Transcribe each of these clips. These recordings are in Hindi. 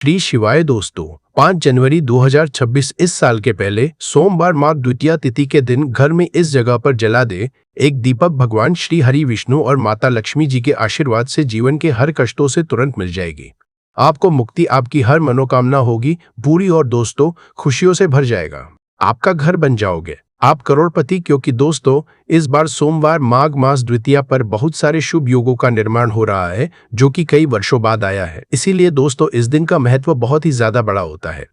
श्री शिवाय दोस्तों, 5 जनवरी 2026 इस साल के पहले सोमवार माघ द्वितीया तिथि के दिन घर में इस जगह पर जला दे एक दीपक। भगवान श्री हरि विष्णु और माता लक्ष्मी जी के आशीर्वाद से जीवन के हर कष्टों से तुरंत मिल जाएगी। आपको मुक्ति, आपकी हर मनोकामना होगी पूरी और दोस्तों खुशियों से भर जाएगा। आपका घर बन जाओगे, आप करोड़पति। क्योंकि दोस्तों इस बार सोमवार माघ मास द्वितीया पर बहुत सारे शुभ योगों का निर्माण हो रहा है जो कि कई वर्षों बाद आया है। इसीलिए दोस्तों इस दिन का महत्व बहुत ही ज्यादा बड़ा होता है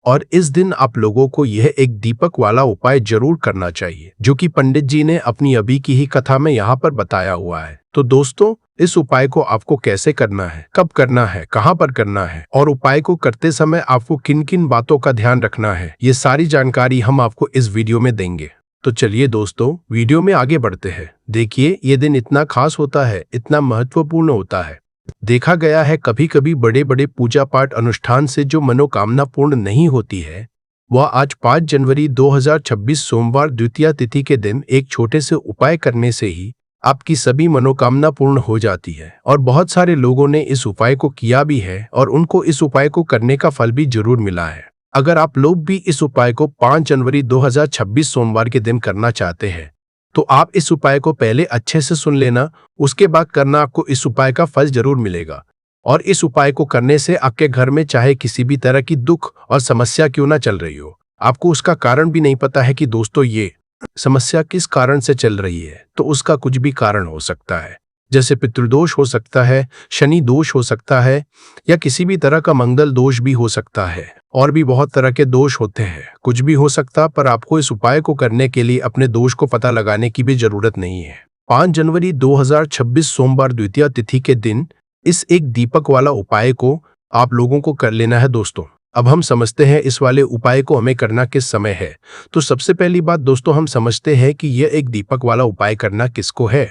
और इस दिन आप लोगों को यह एक दीपक वाला उपाय जरूर करना चाहिए जो कि पंडित जी ने अपनी अभी की ही कथा में यहाँ पर बताया हुआ है। तो दोस्तों इस उपाय को आपको कैसे करना है, कब करना है, कहाँ पर करना है और उपाय को करते समय आपको किन किन बातों का ध्यान रखना है, ये सारी जानकारी हम आपको इस वीडियो में देंगे। तो चलिए दोस्तों वीडियो में आगे बढ़ते हैं। देखिए ये दिन इतना खास होता है, इतना महत्वपूर्ण होता है। देखा गया है कभी कभी बड़े बड़े पूजा पाठ अनुष्ठान से जो मनोकामना पूर्ण नहीं होती है वह आज 5 जनवरी 2026 सोमवार द्वितीया तिथि के दिन एक छोटे से उपाय करने से ही आपकी सभी मनोकामना पूर्ण हो जाती है। और बहुत सारे लोगों ने इस उपाय को किया भी है और उनको इस उपाय को करने का फल भी जरूर मिला है। अगर आप लोग भी इस उपाय को 5 जनवरी 2026 सोमवार के दिन करना चाहते हैं तो आप इस उपाय को पहले अच्छे से सुन लेना, उसके बाद करना। आपको इस उपाय का फल जरूर मिलेगा और इस उपाय को करने से आपके घर में चाहे किसी भी तरह की दुख और समस्या क्यों ना चल रही हो, आपको उसका कारण भी नहीं पता है कि दोस्तों ये समस्या किस कारण से चल रही है, तो उसका कुछ भी कारण हो सकता है। जैसे पितृदोष हो सकता है, शनि दोष हो सकता है या किसी भी तरह का मंगल दोष भी हो सकता है और भी बहुत तरह के दोष होते हैं। कुछ भी हो सकता, पर आपको इस उपाय को करने के लिए अपने दोष को पता लगाने की भी जरूरत नहीं है। 5 जनवरी 2026 सोमवार द्वितीया तिथि के दिन इस एक दीपक वाला उपाय को आप लोगों को कर लेना है। दोस्तों अब हम समझते हैं इस वाले उपाय को हमें करना किस समय है। तो सबसे पहली बात दोस्तों हम समझते हैं कि यह एक दीपक वाला उपाय करना किसको है।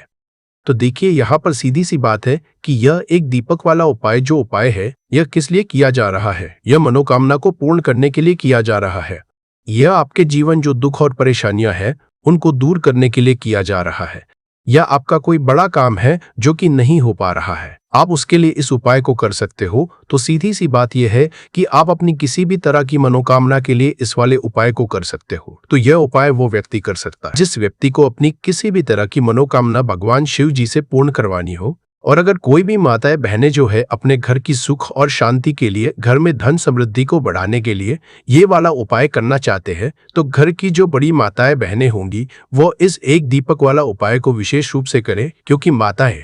तो देखिए यहाँ पर सीधी सी बात है कि यह एक दीपक वाला उपाय जो उपाय है यह किस लिए किया जा रहा है। यह मनोकामना को पूर्ण करने के लिए किया जा रहा है। यह आपके जीवन जो दुख और परेशानियां हैं उनको दूर करने के लिए किया जा रहा है। या आपका कोई बड़ा काम है जो कि नहीं हो पा रहा है, आप उसके लिए इस उपाय को कर सकते हो। तो सीधी सी बात यह है कि आप अपनी किसी भी तरह की मनोकामना के लिए इस वाले उपाय को कर सकते हो। तो यह उपाय वो व्यक्ति कर सकता है जिस व्यक्ति को अपनी किसी भी तरह की मनोकामना भगवान शिव जी से पूर्ण करवानी हो। और अगर कोई भी माताएं बहनें जो है अपने घर की सुख और शांति के लिए, घर में धन समृद्धि को बढ़ाने के लिए ये वाला उपाय करना चाहते हैं तो घर की जो बड़ी माताएं बहनें होंगी वो इस एक दीपक वाला उपाय को विशेष रूप से करें। क्योंकि माताएं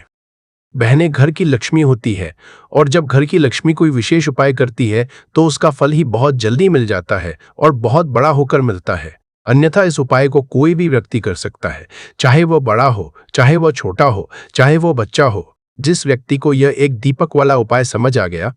बहनें घर की लक्ष्मी होती है और जब घर की लक्ष्मी कोई विशेष उपाय करती है तो उसका फल ही बहुत जल्दी मिल जाता है और बहुत बड़ा होकर मिलता है। अन्यथा इस उपाय को कोई भी व्यक्ति कर सकता है, चाहे वो बड़ा हो, चाहे वो छोटा हो, चाहे वो बच्चा हो। जिस व्यक्ति को यह एक दीपक वाला उपाय समझ आ गया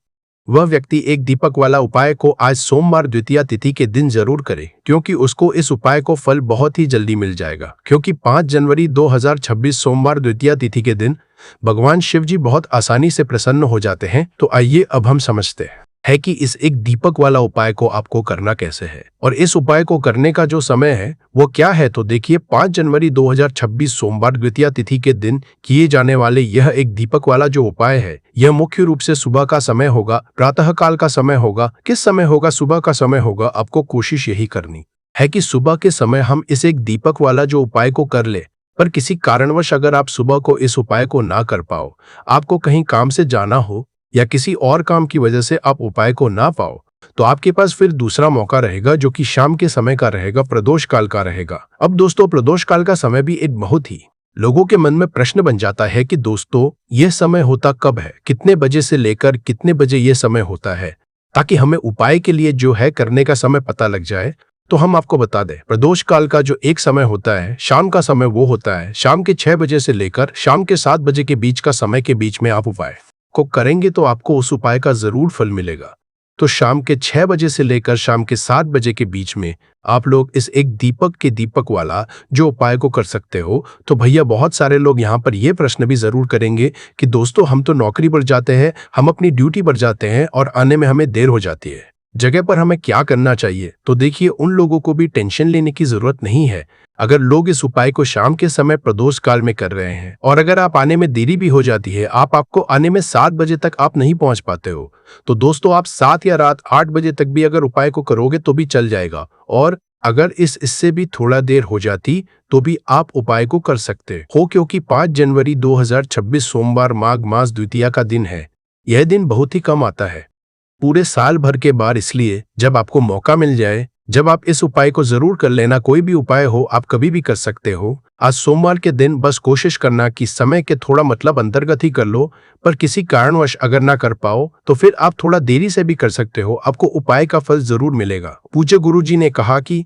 वह व्यक्ति एक दीपक वाला उपाय को आज सोमवार द्वितीया तिथि के दिन जरूर करे, क्योंकि उसको इस उपाय को फल बहुत ही जल्दी मिल जाएगा। क्योंकि 5 जनवरी 2026 सोमवार द्वितीया तिथि के दिन भगवान शिव जी बहुत आसानी से प्रसन्न हो जाते हैं। तो आइए अब हम समझते हैं कि इस एक दीपक वाला उपाय को आपको करना कैसे है और इस उपाय को करने का जो समय है वो क्या है। तो देखिए 5 जनवरी 2026 सोमवार द्वितीया तिथि के दिन किए जाने वाले यह एक दीपक वाला जो उपाय है यह मुख्य रूप से सुबह का समय होगा, प्रातः काल का समय होगा। किस समय होगा? सुबह का समय होगा। आपको कोशिश यही करनी है कि सुबह के समय हम इस एक दीपक वाला जो उपाय को कर ले। पर किसी कारणवश अगर आप सुबह को इस उपाय को ना कर पाओ, आपको कहीं काम से जाना हो या किसी और काम की वजह से आप उपाय को ना पाओ, तो आपके पास फिर दूसरा मौका रहेगा जो कि शाम के समय का रहेगा, प्रदोष काल का रहेगा। अब दोस्तों प्रदोष काल का समय भी एक बहुत ही लोगों के मन में प्रश्न बन जाता है कि दोस्तों यह समय होता कब है, कितने बजे से लेकर कितने बजे यह समय होता है, ताकि हमें उपाय के लिए जो है करने का समय पता लग जाए। तो हम आपको बता दें प्रदोष काल का जो एक समय होता है, शाम का समय, वो होता है शाम के 6 बजे से लेकर शाम के 7 बजे के बीच का समय के बीच में आप उपाय को करेंगे तो आपको उस उपाय का जरूर फल मिलेगा। तो शाम के 6 बजे से लेकर शाम के 7 बजे के बीच में आप लोग इस एक दीपक वाला जो उपाय को कर सकते हो। तो भैया बहुत सारे लोग यहाँ पर ये प्रश्न भी जरूर करेंगे कि दोस्तों हम तो नौकरी पर जाते हैं, हम अपनी ड्यूटी पर जाते हैं और आने में हमें देर हो जाती है, जगह पर हमें क्या करना चाहिए? तो देखिए, उन लोगों को भी टेंशन लेने की जरूरत नहीं है अगर लोग इस उपाय को शाम के समय प्रदोष काल में कर रहे हैं। और अगर आप आने में देरी भी हो जाती है, आपको आने में 7 बजे तक आप नहीं पहुंच पाते हो, तो दोस्तों आप 7 या रात 8 बजे तक भी अगर उपाय को करोगे तो भी चल जाएगा। और अगर इससे भी थोड़ा देर हो जाती तो भी आप उपाय को कर सकते हो, क्योंकि 5 जनवरी 2026 सोमवार माघ मास द्वितीया का दिन है। यह दिन बहुत ही कम आता है पूरे साल भर के बाद, इसलिए जब आपको मौका मिल जाए, जब आप इस उपाय को जरूर कर लेना। कोई भी उपाय हो, आप कभी भी कर सकते हो। आज सोमवार के दिन बस कोशिश करना कि समय के थोड़ा अंतर्गत ही कर लो, पर किसी कारणवश अगर ना कर पाओ तो फिर आप थोड़ा देरी से भी कर सकते हो। आपको उपाय का फल जरूर मिलेगा। पूज्य गुरु जी ने कहा कि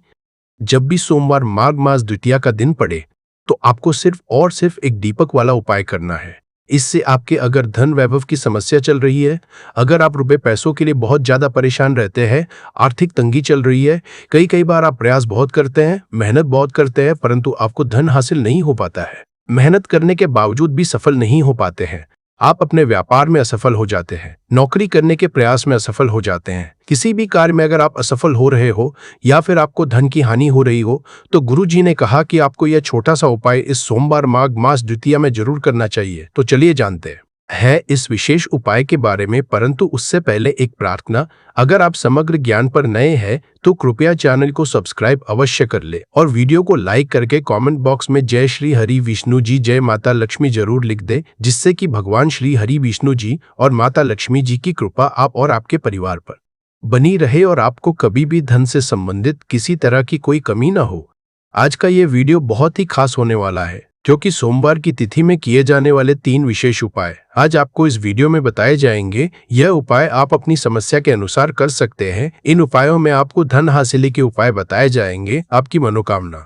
जब भी सोमवार माघ मास द्वितीया का दिन पड़े तो आपको सिर्फ और सिर्फ एक दीपक वाला उपाय करना है। इससे आपके अगर धन वैभव की समस्या चल रही है, अगर आप रुपए पैसों के लिए बहुत ज्यादा परेशान रहते हैं, आर्थिक तंगी चल रही है, कई बार आप प्रयास बहुत करते हैं, मेहनत बहुत करते हैं, परंतु आपको धन हासिल नहीं हो पाता है, मेहनत करने के बावजूद भी सफल नहीं हो पाते हैं, आप अपने व्यापार में असफल हो जाते हैं, नौकरी करने के प्रयास में असफल हो जाते हैं, किसी भी कार्य में अगर आप असफल हो रहे हो या फिर आपको धन की हानि हो रही हो, तो गुरु जी ने कहा कि आपको यह छोटा सा उपाय इस सोमवार माघ मास द्वितीया में जरूर करना चाहिए। तो चलिए जानते हैं इस विशेष उपाय के बारे में, परंतु उससे पहले एक प्रार्थना। अगर आप समग्र ज्ञान पर नए हैं तो कृपया चैनल को सब्सक्राइब अवश्य कर ले और वीडियो को लाइक करके कमेंट बॉक्स में जय श्री हरि विष्णु जी, जय माता लक्ष्मी जरूर लिख दे, जिससे कि भगवान श्री हरि विष्णु जी और माता लक्ष्मी जी की कृपा आप और आपके परिवार पर बनी रहे और आपको कभी भी धन से संबंधित किसी तरह की कोई कमी ना हो। आज का ये वीडियो बहुत ही खास होने वाला है, क्योंकि सोमवार की तिथि में किए जाने वाले 3 विशेष उपाय आज आपको इस वीडियो में बताए जाएंगे। यह उपाय आप अपनी समस्या के अनुसार कर सकते हैं। इन उपायों में आपको धन हासिल के उपाय बताए जाएंगे, आपकी मनोकामना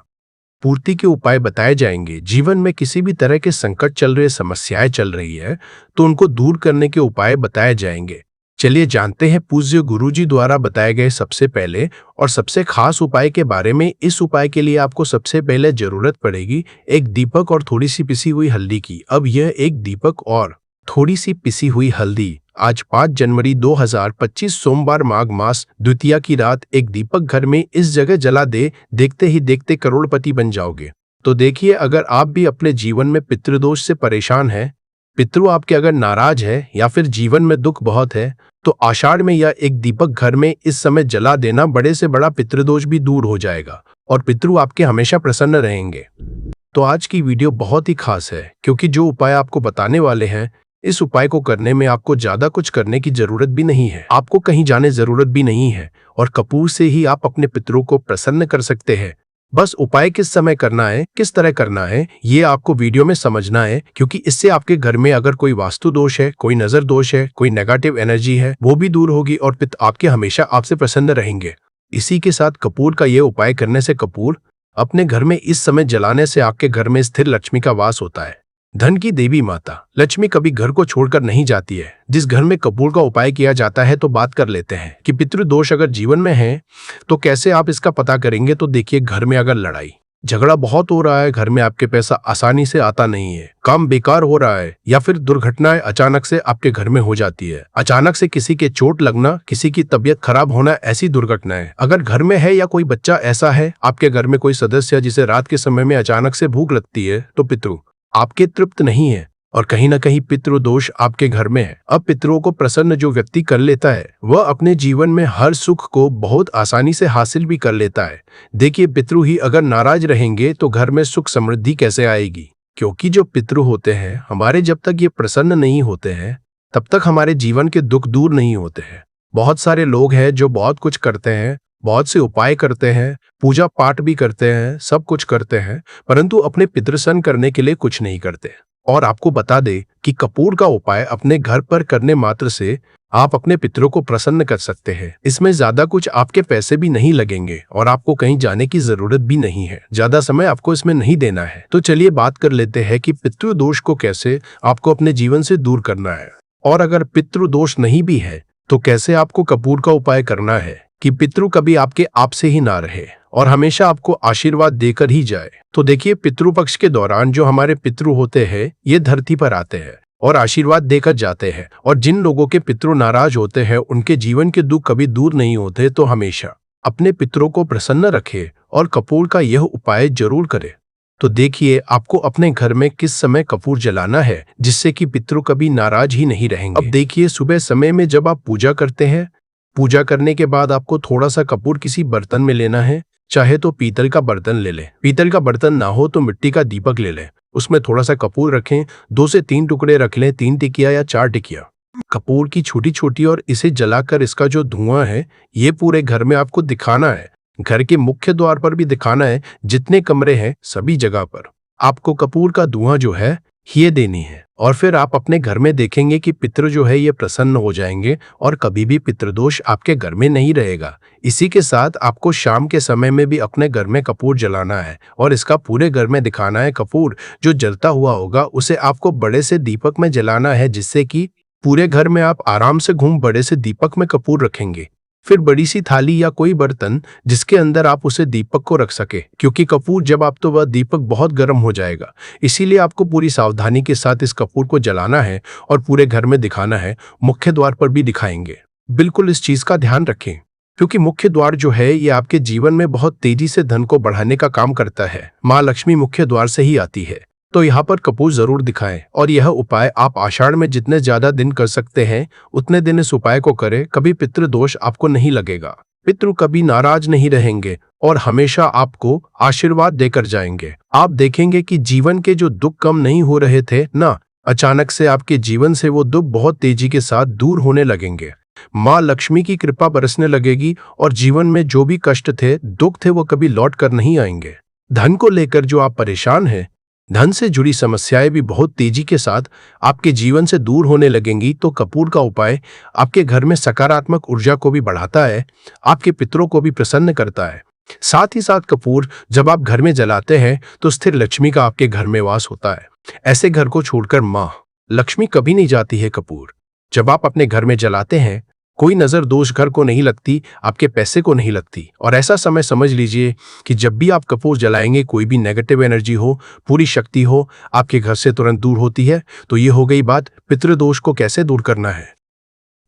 पूर्ति के उपाय बताए जाएंगे, जीवन में किसी भी तरह के संकट चल रहे, समस्याएं चल रही है तो उनको दूर करने के उपाय बताए जाएंगे। चलिए जानते हैं पूज्य गुरुजी द्वारा बताए गए सबसे पहले और सबसे खास उपाय के बारे में। इस उपाय के लिए आपको सबसे पहले जरूरत पड़ेगी एक दीपक और थोड़ी सी पिसी हुई हल्दी की। अब यह एक दीपक और थोड़ी सी पिसी हुई हल्दी आज 5 जनवरी 2025 सोमवार माघ मास द्वितीया की रात एक दीपक घर में इस जगह जला दे, देखते ही देखते करोड़पति बन जाओगे। तो देखिए, अगर आप भी अपने जीवन में पितृदोष से परेशान हैं, पितृ आपके अगर नाराज है या फिर जीवन में दुख बहुत है, तो आषाढ़ में यह एक दीपक घर में इस समय जला देना, बड़े से बड़ा पितृदोष भी दूर हो जाएगा और पितृ आपके हमेशा प्रसन्न रहेंगे। तो आज की वीडियो बहुत ही खास है, क्योंकि जो उपाय आपको बताने वाले हैं, इस उपाय को करने में आपको ज्यादा कुछ करने की जरूरत भी नहीं है, आपको कहीं जाने जरूरत भी नहीं है और कपूर से ही आप अपने पितरों को प्रसन्न कर सकते हैं। बस उपाय किस समय करना है, किस तरह करना है, ये आपको वीडियो में समझना है, क्योंकि इससे आपके घर में अगर कोई वास्तु दोष है, कोई नजर दोष है, कोई नेगेटिव एनर्जी है, वो भी दूर होगी और पिता आपके हमेशा आपसे प्रसन्न रहेंगे। इसी के साथ कपूर का ये उपाय करने से, कपूर अपने घर में इस समय जलाने से आपके घर में स्थिर लक्ष्मी का वास होता है। धन की देवी माता लक्ष्मी कभी घर को छोड़कर नहीं जाती है। जिस घर में कपूर का उपाय किया जाता है, तो बात कर लेते हैं कि पितृदोष अगर जीवन में है तो कैसे आप इसका पता करेंगे। तो देखिए, घर में अगर लड़ाई झगड़ा बहुत हो रहा है, घर में आपके पैसा आसानी से आता नहीं है, काम बेकार हो रहा है, या फिर दुर्घटनाएं अचानक से आपके घर में हो जाती है, अचानक से किसी के चोट लगना, किसी की तबीयत खराब होना, ऐसी दुर्घटनाएं अगर घर में है, या कोई बच्चा ऐसा है आपके घर में कोई सदस्य जिसे रात के समय में अचानक से भूख लगती है, तो पितृ आपके तृप्त नहीं है और कहीं ना कहीं पितृदोष आपके घर में है। अब पितरों को प्रसन्न जो व्यक्ति कर लेता है, वह अपने जीवन में हर सुख को बहुत आसानी से हासिल भी कर लेता है। देखिए, पितृ ही अगर नाराज रहेंगे तो घर में सुख समृद्धि कैसे आएगी, क्योंकि जो पितृ होते हैं हमारे, जब तक ये प्रसन्न नहीं होते हैं तब तक हमारे जीवन के दुख दूर नहीं होते हैं। बहुत सारे लोग हैं जो बहुत कुछ करते हैं, बहुत से उपाय करते हैं, पूजा पाठ भी करते हैं, सब कुछ करते हैं, परंतु अपने पितृसन करने के लिए कुछ नहीं करते। और आपको बता दे कि कपूर का उपाय अपने घर पर करने मात्र से आप अपने पितरों को प्रसन्न कर सकते हैं। इसमें ज्यादा कुछ आपके पैसे भी नहीं लगेंगे और आपको कहीं जाने की जरूरत भी नहीं है, ज्यादा समय आपको इसमें नहीं देना है। तो चलिए बात कर लेते हैं कि पितृदोष को कैसे आपको अपने जीवन से दूर करना है, और अगर पितृदोष नहीं भी है तो कैसे आपको कपूर का उपाय करना है कि पितृ कभी आपके आप से ही ना रहे और हमेशा आपको आशीर्वाद देकर ही जाए। तो देखिए, पितृपक्ष के दौरान जो हमारे पितृ होते हैं, ये धरती पर आते हैं और आशीर्वाद देकर जाते हैं। और जिन लोगों के पितृ नाराज होते हैं, उनके जीवन के दुख कभी दूर नहीं होते। तो हमेशा अपने पितरों को प्रसन्न रखें और कपूर का यह उपाय जरूर करें। तो देखिए आपको अपने घर में किस समय कपूर जलाना है जिससे कि पितृ कभी नाराज ही नहीं रहेंगे। अब देखिए सुबह समय में जब आप पूजा करते हैं, पूजा करने के बाद आपको थोड़ा सा कपूर किसी बर्तन में लेना है। चाहे तो पीतल का बर्तन ले लें, पीतल का बर्तन ना हो तो मिट्टी का दीपक ले लें, उसमें थोड़ा सा कपूर रखें, 2 से 3 टुकड़े रख लें, 3 टिकिया या 4 टिकिया कपूर की छोटी छोटी, और इसे जलाकर इसका जो धुआं है ये पूरे घर में आपको दिखाना है। घर के मुख्य द्वार पर भी दिखाना है, जितने कमरे हैं सभी जगह पर आपको कपूर का धुआं जो है ये देनी है। और फिर आप अपने घर में देखेंगे कि पितृ जो है ये प्रसन्न हो जाएंगे और कभी भी पितृदोष आपके घर में नहीं रहेगा। इसी के साथ आपको शाम के समय में भी अपने घर में कपूर जलाना है और इसका पूरे घर में दिखाना है। कपूर जो जलता हुआ होगा उसे आपको बड़े से दीपक में जलाना है, जिससे कि पूरे घर में आप आराम से घूम बड़े से दीपक में कपूर रखेंगे। फिर बड़ी सी थाली या कोई बर्तन जिसके अंदर आप उसे दीपक को रख सके, क्योंकि कपूर जब आप तो वह दीपक बहुत गर्म हो जाएगा। इसीलिए आपको पूरी सावधानी के साथ इस कपूर को जलाना है और पूरे घर में दिखाना है। मुख्य द्वार पर भी दिखाएंगे। बिल्कुल इस चीज का ध्यान रखें, क्योंकि मुख्य द्वार जो है ये आपके जीवन में बहुत तेजी से धन को बढ़ाने का काम करता है। माँ लक्ष्मी मुख्य द्वार से ही आती है, तो यहाँ पर कपूर जरूर दिखाएं। और यह उपाय आप आषाढ़ में जितने ज्यादा दिन कर सकते हैं उतने दिन इस उपाय को करें। कभी पितृ दोष आपको नहीं लगेगा, पितृ कभी नाराज नहीं रहेंगे और हमेशा आपको आशीर्वाद देकर जाएंगे। आप देखेंगे कि जीवन के जो दुख कम नहीं हो रहे थे ना, अचानक से आपके जीवन से वो दुख बहुत तेजी के साथ दूर होने लगेंगे। माँ लक्ष्मी की कृपा बरसने लगेगी और जीवन में जो भी कष्ट थे, दुख थे, वो कभी लौट कर नहीं आएंगे। धन को लेकर जो आप परेशान हैं, धन से जुड़ी समस्याएं भी बहुत तेजी के साथ आपके जीवन से दूर होने लगेंगी। तो कपूर का उपाय आपके घर में सकारात्मक ऊर्जा को भी बढ़ाता है, आपके पितरों को भी प्रसन्न करता है। साथ ही साथ कपूर जब आप घर में जलाते हैं तो स्थिर लक्ष्मी का आपके घर में वास होता है। ऐसे घर को छोड़कर माँ लक्ष्मी कभी नहीं जाती है। कपूर जब आप अपने घर में जलाते हैं, कोई नजर दोष घर को नहीं लगती, आपके पैसे को नहीं लगती। और ऐसा समय समझ लीजिए कि जब भी आप कपूर जलाएंगे, कोई भी नेगेटिव एनर्जी हो, पूरी शक्ति हो, आपके घर से तुरंत दूर होती है। तो ये हो गई बात पितृदोष को कैसे दूर करना है,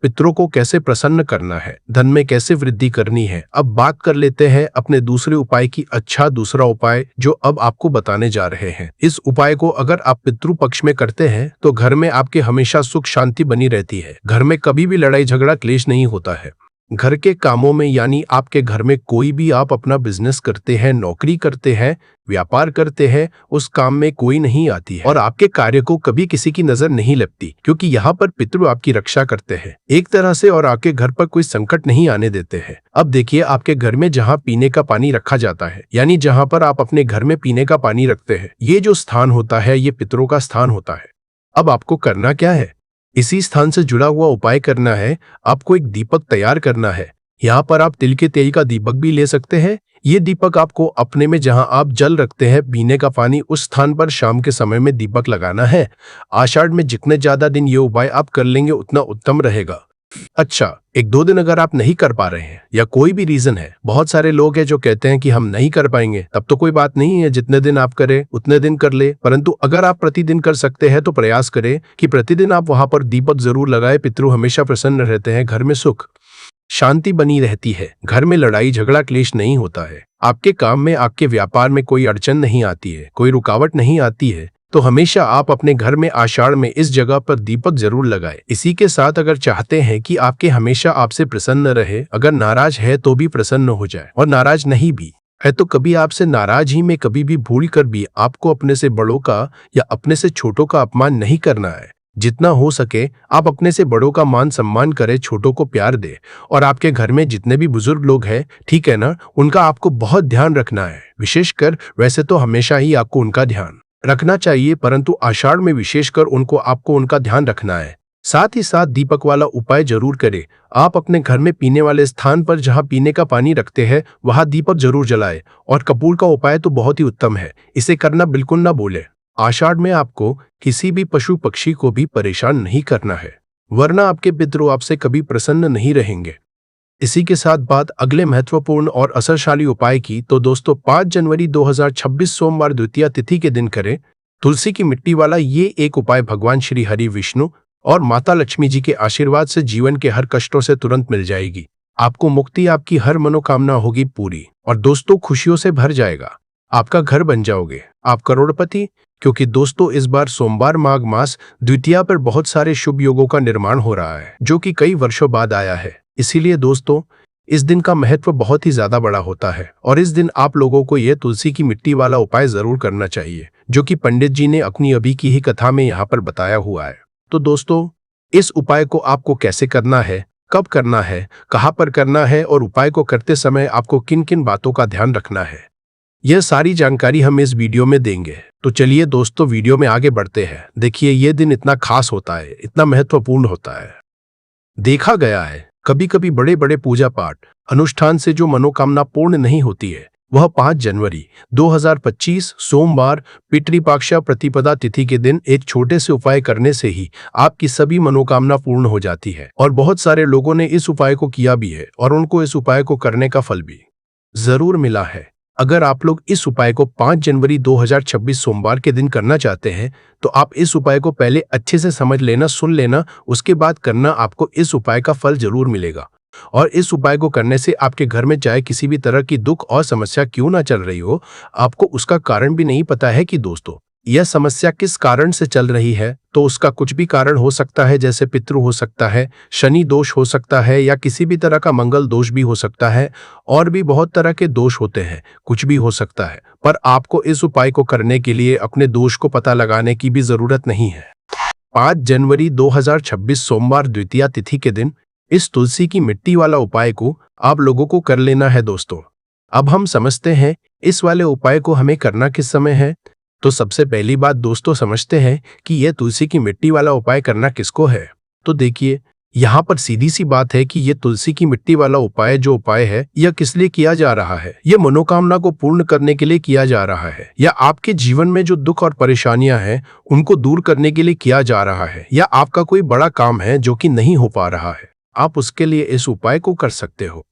पितरों को कैसे प्रसन्न करना है, धन में कैसे वृद्धि करनी है। अब बात कर लेते हैं अपने दूसरे उपाय की। अच्छा, दूसरा उपाय जो अब आपको बताने जा रहे हैं, इस उपाय को अगर आप पितृ पक्ष में करते हैं तो घर में आपके हमेशा सुख शांति बनी रहती है। घर में कभी भी लड़ाई झगड़ा क्लेश नहीं होता है। घर के कामों में, यानी आपके घर में कोई भी आप अपना बिजनेस करते हैं, नौकरी करते हैं, व्यापार करते हैं, उस काम में कोई नहीं आती है और आपके कार्य को कभी किसी की नजर नहीं लगती, क्योंकि यहाँ पर पितृ आपकी रक्षा करते हैं एक तरह से और आपके घर पर कोई संकट नहीं आने देते हैं। अब देखिए आपके घर में जहाँ पीने का पानी रखा जाता है, यानी जहाँ पर आप अपने घर में पीने का पानी रखते हैं, ये जो स्थान होता है ये पितरों का स्थान होता है। अब आपको करना क्या है, इसी स्थान से जुड़ा हुआ उपाय करना है। आपको एक दीपक तैयार करना है। यहाँ पर आप तिल के तेल का दीपक भी ले सकते हैं। ये दीपक आपको अपने में जहाँ आप जल रखते हैं पीने का पानी, उस स्थान पर शाम के समय में दीपक लगाना है। आषाढ़ में जितने ज्यादा दिन ये उपाय आप कर लेंगे उतना उत्तम रहेगा। अच्छा, 1-2 दिन अगर आप नहीं कर पा रहे हैं या कोई भी रीजन है, बहुत सारे लोग हैं जो कहते हैं कि हम नहीं कर पाएंगे, तब तो कोई बात नहीं है, जितने दिन आप करें उतने दिन कर ले। परंतु अगर आप प्रतिदिन कर सकते हैं तो प्रयास करें कि प्रतिदिन आप वहां पर दीपक जरूर लगाए। पितृ हमेशा प्रसन्न रहते हैं, घर में सुख शांति बनी रहती है, घर में लड़ाई झगड़ा क्लेश नहीं होता है, आपके काम में, आपके व्यापार में कोई अड़चन नहीं आती है, कोई रुकावट नहीं आती है। तो हमेशा आप अपने घर में आषाढ़ में इस जगह पर दीपक जरूर लगाएं। इसी के साथ अगर चाहते हैं कि आपके हमेशा आपसे प्रसन्न रहे, अगर नाराज है तो भी प्रसन्न हो जाए, और नाराज नहीं भी है तो कभी आपसे नाराज ही में कभी भी भूल कर भी आपको अपने से बड़ों का या अपने से छोटों का अपमान नहीं करना है। जितना हो सके आप अपने से बड़ों का मान सम्मान करें, छोटों को प्यार दे। और आपके घर में जितने भी बुजुर्ग लोग हैं, ठीक है ना, उनका आपको बहुत ध्यान रखना है। विशेषकर वैसे तो हमेशा ही आपको उनका ध्यान रखना चाहिए, परंतु आषाढ़ में विशेषकर आपको उनका ध्यान रखना है। साथ ही साथ दीपक वाला उपाय जरूर करें। आप अपने घर में पीने वाले स्थान पर जहां पीने का पानी रखते हैं वहां दीपक जरूर जलाएं। और कपूर का उपाय तो बहुत ही उत्तम है, इसे करना बिल्कुल ना भूलें। आषाढ़ में आपको किसी भी पशु पक्षी को भी परेशान नहीं करना है, वरना आपके पितृ आपसे कभी प्रसन्न नहीं रहेंगे। इसी के साथ बात अगले महत्वपूर्ण और असरशाली उपाय की। तो दोस्तों 5 जनवरी 2026 सोमवार द्वितीया तिथि के दिन करें। तुलसी की मिट्टी वाला ये एक उपाय भगवान श्री हरि विष्णु और माता लक्ष्मी जी के आशीर्वाद से जीवन के हर कष्टों से तुरंत मिल जाएगी। आपको मुक्ति, आपकी हर मनोकामना होगी पूरी और दोस्तों खुशियों से भर जाएगा। आपका घर बन जाओगे, आप करोड़पति। क्योंकि दोस्तों इस बार सोमवार माघ मास द्वितीया पर बहुत सारे शुभ योगों का निर्माण हो रहा है जो कि कई वर्षों बाद आया है। इसीलिए दोस्तों इस दिन का महत्व बहुत ही ज्यादा बड़ा होता है और इस दिन आप लोगों को यह तुलसी की मिट्टी वाला उपाय जरूर करना चाहिए जो कि पंडित जी ने अपनी अभी की ही कथा में यहाँ पर बताया हुआ है। तो दोस्तों इस उपाय को आपको कैसे करना है, कब करना है, कहाँ पर करना है और उपाय को करते समय आपको किन किन बातों का ध्यान रखना है, यह सारी जानकारी हम इस वीडियो में देंगे। तो चलिए दोस्तों वीडियो में आगे बढ़ते हैं। देखिए ये दिन इतना खास होता है, इतना महत्वपूर्ण होता है। देखा गया है कभी कभी बड़े बड़े पूजा पाठ अनुष्ठान से जो मनोकामना पूर्ण नहीं होती है वह 5 जनवरी 2025 सोमवार पितृपक्षा प्रतिपदा तिथि के दिन एक छोटे से उपाय करने से ही आपकी सभी मनोकामना पूर्ण हो जाती है। और बहुत सारे लोगों ने इस उपाय को किया भी है और उनको इस उपाय को करने का फल भी जरूर मिला है। अगर आप लोग इस उपाय को 5 जनवरी 2026 सोमवार के दिन करना चाहते हैं तो आप इस उपाय को पहले अच्छे से समझ लेना, सुन लेना, उसके बाद करना। आपको इस उपाय का फल जरूर मिलेगा और इस उपाय को करने से आपके घर में चाहे किसी भी तरह की दुख और समस्या क्यों ना चल रही हो, आपको उसका कारण भी नहीं पता है कि दोस्तों यह समस्या किस कारण से चल रही है, तो उसका कुछ भी कारण हो सकता है। जैसे पितृ हो सकता है, शनि दोष हो सकता है या किसी भी तरह का मंगल दोष भी हो सकता है और भी बहुत तरह के दोष होते हैं, कुछ भी हो सकता है। पर आपको इस उपाय को करने के लिए अपने दोष को पता लगाने की भी जरूरत नहीं है। 5 जनवरी 2026 सोमवार द्वितीया तिथि के दिन इस तुलसी की मिट्टी वाला उपाय को आप लोगों को कर लेना है। दोस्तों अब हम समझते हैं इस वाले उपाय को हमें करना किस समय है। तो सबसे पहली बात दोस्तों समझते हैं कि यह तुलसी की मिट्टी वाला उपाय करना किसको है। तो देखिए यहाँ पर सीधी सी बात है कि यह तुलसी की मिट्टी वाला उपाय जो उपाय है यह किस लिए किया जा रहा है। यह मनोकामना को पूर्ण करने के लिए किया जा रहा है या आपके जीवन में जो दुख और परेशानियां हैं उनको दूर करने के लिए किया जा रहा है या आपका कोई बड़ा काम है जो कि नहीं हो पा रहा है, आप उसके लिए इस उपाय को कर सकते हो।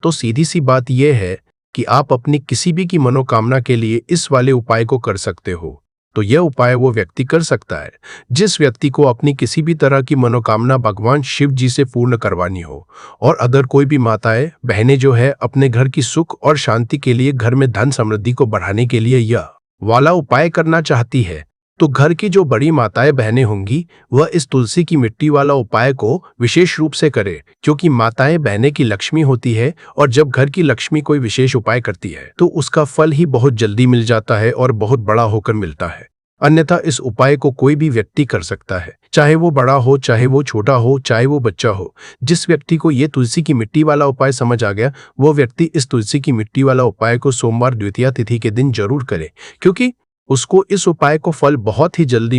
तो सीधी सी बात यह है कि आप अपनी किसी भी की मनोकामना के लिए इस वाले उपाय को कर सकते हो। तो यह उपाय वो व्यक्ति कर सकता है जिस व्यक्ति को अपनी किसी भी तरह की मनोकामना भगवान शिव जी से पूर्ण करवानी हो। और अगर कोई भी माताएं बहनें जो है अपने घर की सुख और शांति के लिए, घर में धन समृद्धि को बढ़ाने के लिए यह वाला उपाय करना चाहती है, तो घर की जो बड़ी माताएं बहनें होंगी वह इस तुलसी की मिट्टी वाला उपाय को विशेष रूप से करे, क्योंकि माताएं बहनें की लक्ष्मी होती है और जब घर की लक्ष्मी कोई विशेष उपाय करती है तो उसका फल ही बहुत जल्दी मिल जाता है और बहुत बड़ा होकर मिलता है। अन्यथा इस उपाय को कोई भी व्यक्ति कर सकता है, चाहे वो बड़ा हो, चाहे वो छोटा हो, चाहे वो बच्चा हो। जिस व्यक्ति को ये तुलसी की मिट्टी वाला उपाय समझ आ गया वो व्यक्ति इस तुलसी की मिट्टी वाला उपाय को सोमवार द्वितीया तिथि के दिन जरूर करे, क्योंकि उसको इस उपाय को फल बहुत ही जल्दी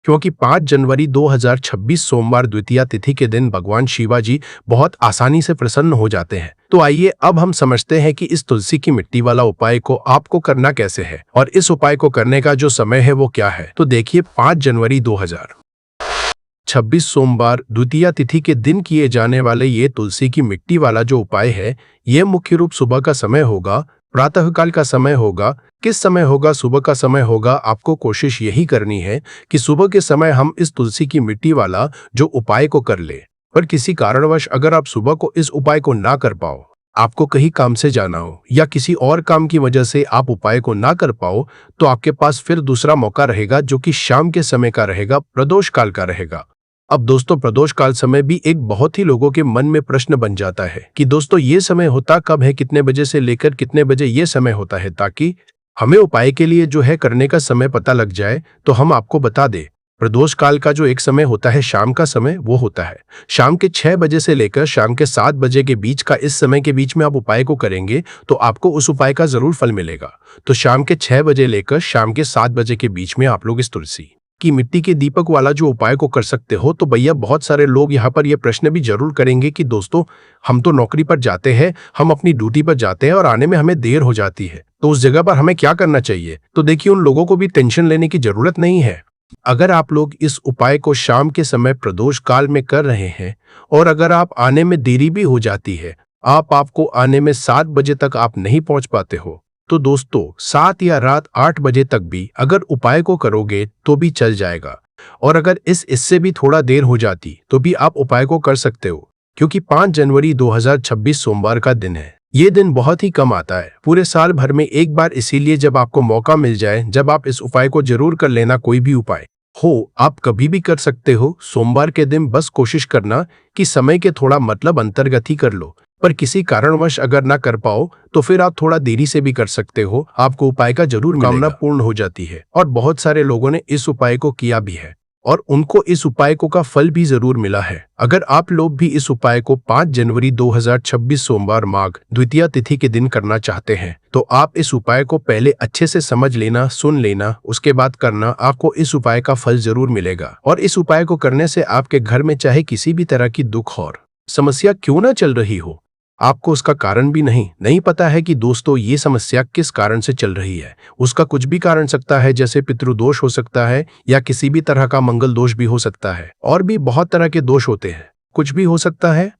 क्योंकि 5 जनवरी 2026 सोमवार द्वितीया तिथि के दिन भगवान शिवाजी बहुत आसानी से प्रसन्न हो जाते हैं। तो आइए अब हम समझते हैं कि इस तुलसी की मिट्टी वाला उपाय को आपको करना कैसे है और इस उपाय को करने का जो समय है वो क्या है। तो देखिए 5 जनवरी 2026 सोमवार द्वितीया तिथि के दिन किए जाने वाले ये तुलसी की मिट्टी वाला जो उपाय है ये मुख्य रूप सुबह का समय होगा, प्रातःकाल का समय होगा। किस समय होगा? सुबह का समय होगा। आपको कोशिश यही करनी है कि सुबह के समय हम इस तुलसी की मिट्टी वाला जो उपाय को कर ले। पर किसी कारणवश अगर आप सुबह को इस उपाय को ना कर पाओ, आपको कहीं काम से जाना हो या किसी और काम की वजह से आप उपाय को ना कर पाओ, तो आपके पास फिर दूसरा मौका रहेगा जो कि शाम के समय का रहेगा, प्रदोष काल का रहेगा। अब दोस्तों प्रदोष काल समय भी एक बहुत ही लोगों के मन में प्रश्न बन जाता है कि दोस्तों ये समय होता कब है, कितने बजे से लेकर कितने बजे ये समय होता है, ताकि हमें उपाय के लिए जो है करने का समय पता लग जाए। तो हम आपको बता दें प्रदोष काल का जो एक समय होता है शाम का समय, वो होता है शाम के 6 बजे से लेकर शाम के 7 बजे के बीच का। इस समय के बीच में आप उपाय को करेंगे तो आपको उस उपाय का जरूर फल मिलेगा। तो शाम के 6 बजे लेकर शाम के 7 बजे के बीच में आप लोग इस तुलसी कि मिट्टी के दीपक वाला जो उपाय को कर सकते हो। तो भैया बहुत सारे लोग यहाँ पर ये प्रश्न भी जरूर करेंगे कि दोस्तों हम तो नौकरी पर जाते हैं, हम अपनी ड्यूटी पर जाते हैं और आने में हमें देर हो जाती है, तो उस जगह पर हमें क्या करना चाहिए। तो देखिए उन लोगों को भी टेंशन लेने की जरूरत नहीं है। अगर आप लोग इस उपाय को शाम के समय प्रदोष काल में कर रहे हैं और अगर आप आने में देरी भी हो जाती है, आपको आने में 7 बजे तक आप नहीं पहुंच पाते हो, तो दोस्तों 7 या रात 8 बजे तक भी अगर उपाय को करोगे तो भी चल जाएगा। और अगर इससे भी थोड़ा देर हो जाती तो भी आप उपाय को कर सकते हो, क्योंकि 5 जनवरी 2026 सोमवार का दिन है। ये दिन बहुत ही कम आता है पूरे साल भर में एक बार, इसीलिए जब आपको मौका मिल जाए जब आप इस उपाय को जरूर कर लेना। कोई भी उपाय हो आप कभी भी कर सकते हो सोमवार के दिन। बस कोशिश करना कि समय के थोड़ा मतलब अंतर्गत ही कर लो, पर किसी कारणवश अगर ना कर पाओ तो फिर आप थोड़ा देरी से भी कर सकते हो। आपको उपाय का जरूर कामना पूर्ण हो जाती है। और बहुत सारे लोगों ने इस उपाय को किया भी है और उनको इस उपाय को का फल भी जरूर मिला है। अगर आप लोग भी इस उपाय को 5 जनवरी 2026 सोमवार माघ द्वितीया तिथि के दिन करना चाहते हैं तो आप इस उपाय को पहले अच्छे से समझ लेना, सुन लेना, उसके बाद करना। आपको इस उपाय का फल जरूर मिलेगा। और इस उपाय को करने से आपके घर में चाहे किसी भी तरह की दुख और समस्या क्यों ना चल रही हो, आपको उसका कारण भी नहीं पता है कि दोस्तों ये समस्या किस कारण से चल रही है। उसका कुछ भी कारण सकता है, जैसे पितृदोष हो सकता है या किसी भी तरह का मंगल दोष भी हो सकता है, और भी बहुत तरह के दोष होते हैं, कुछ भी हो सकता है।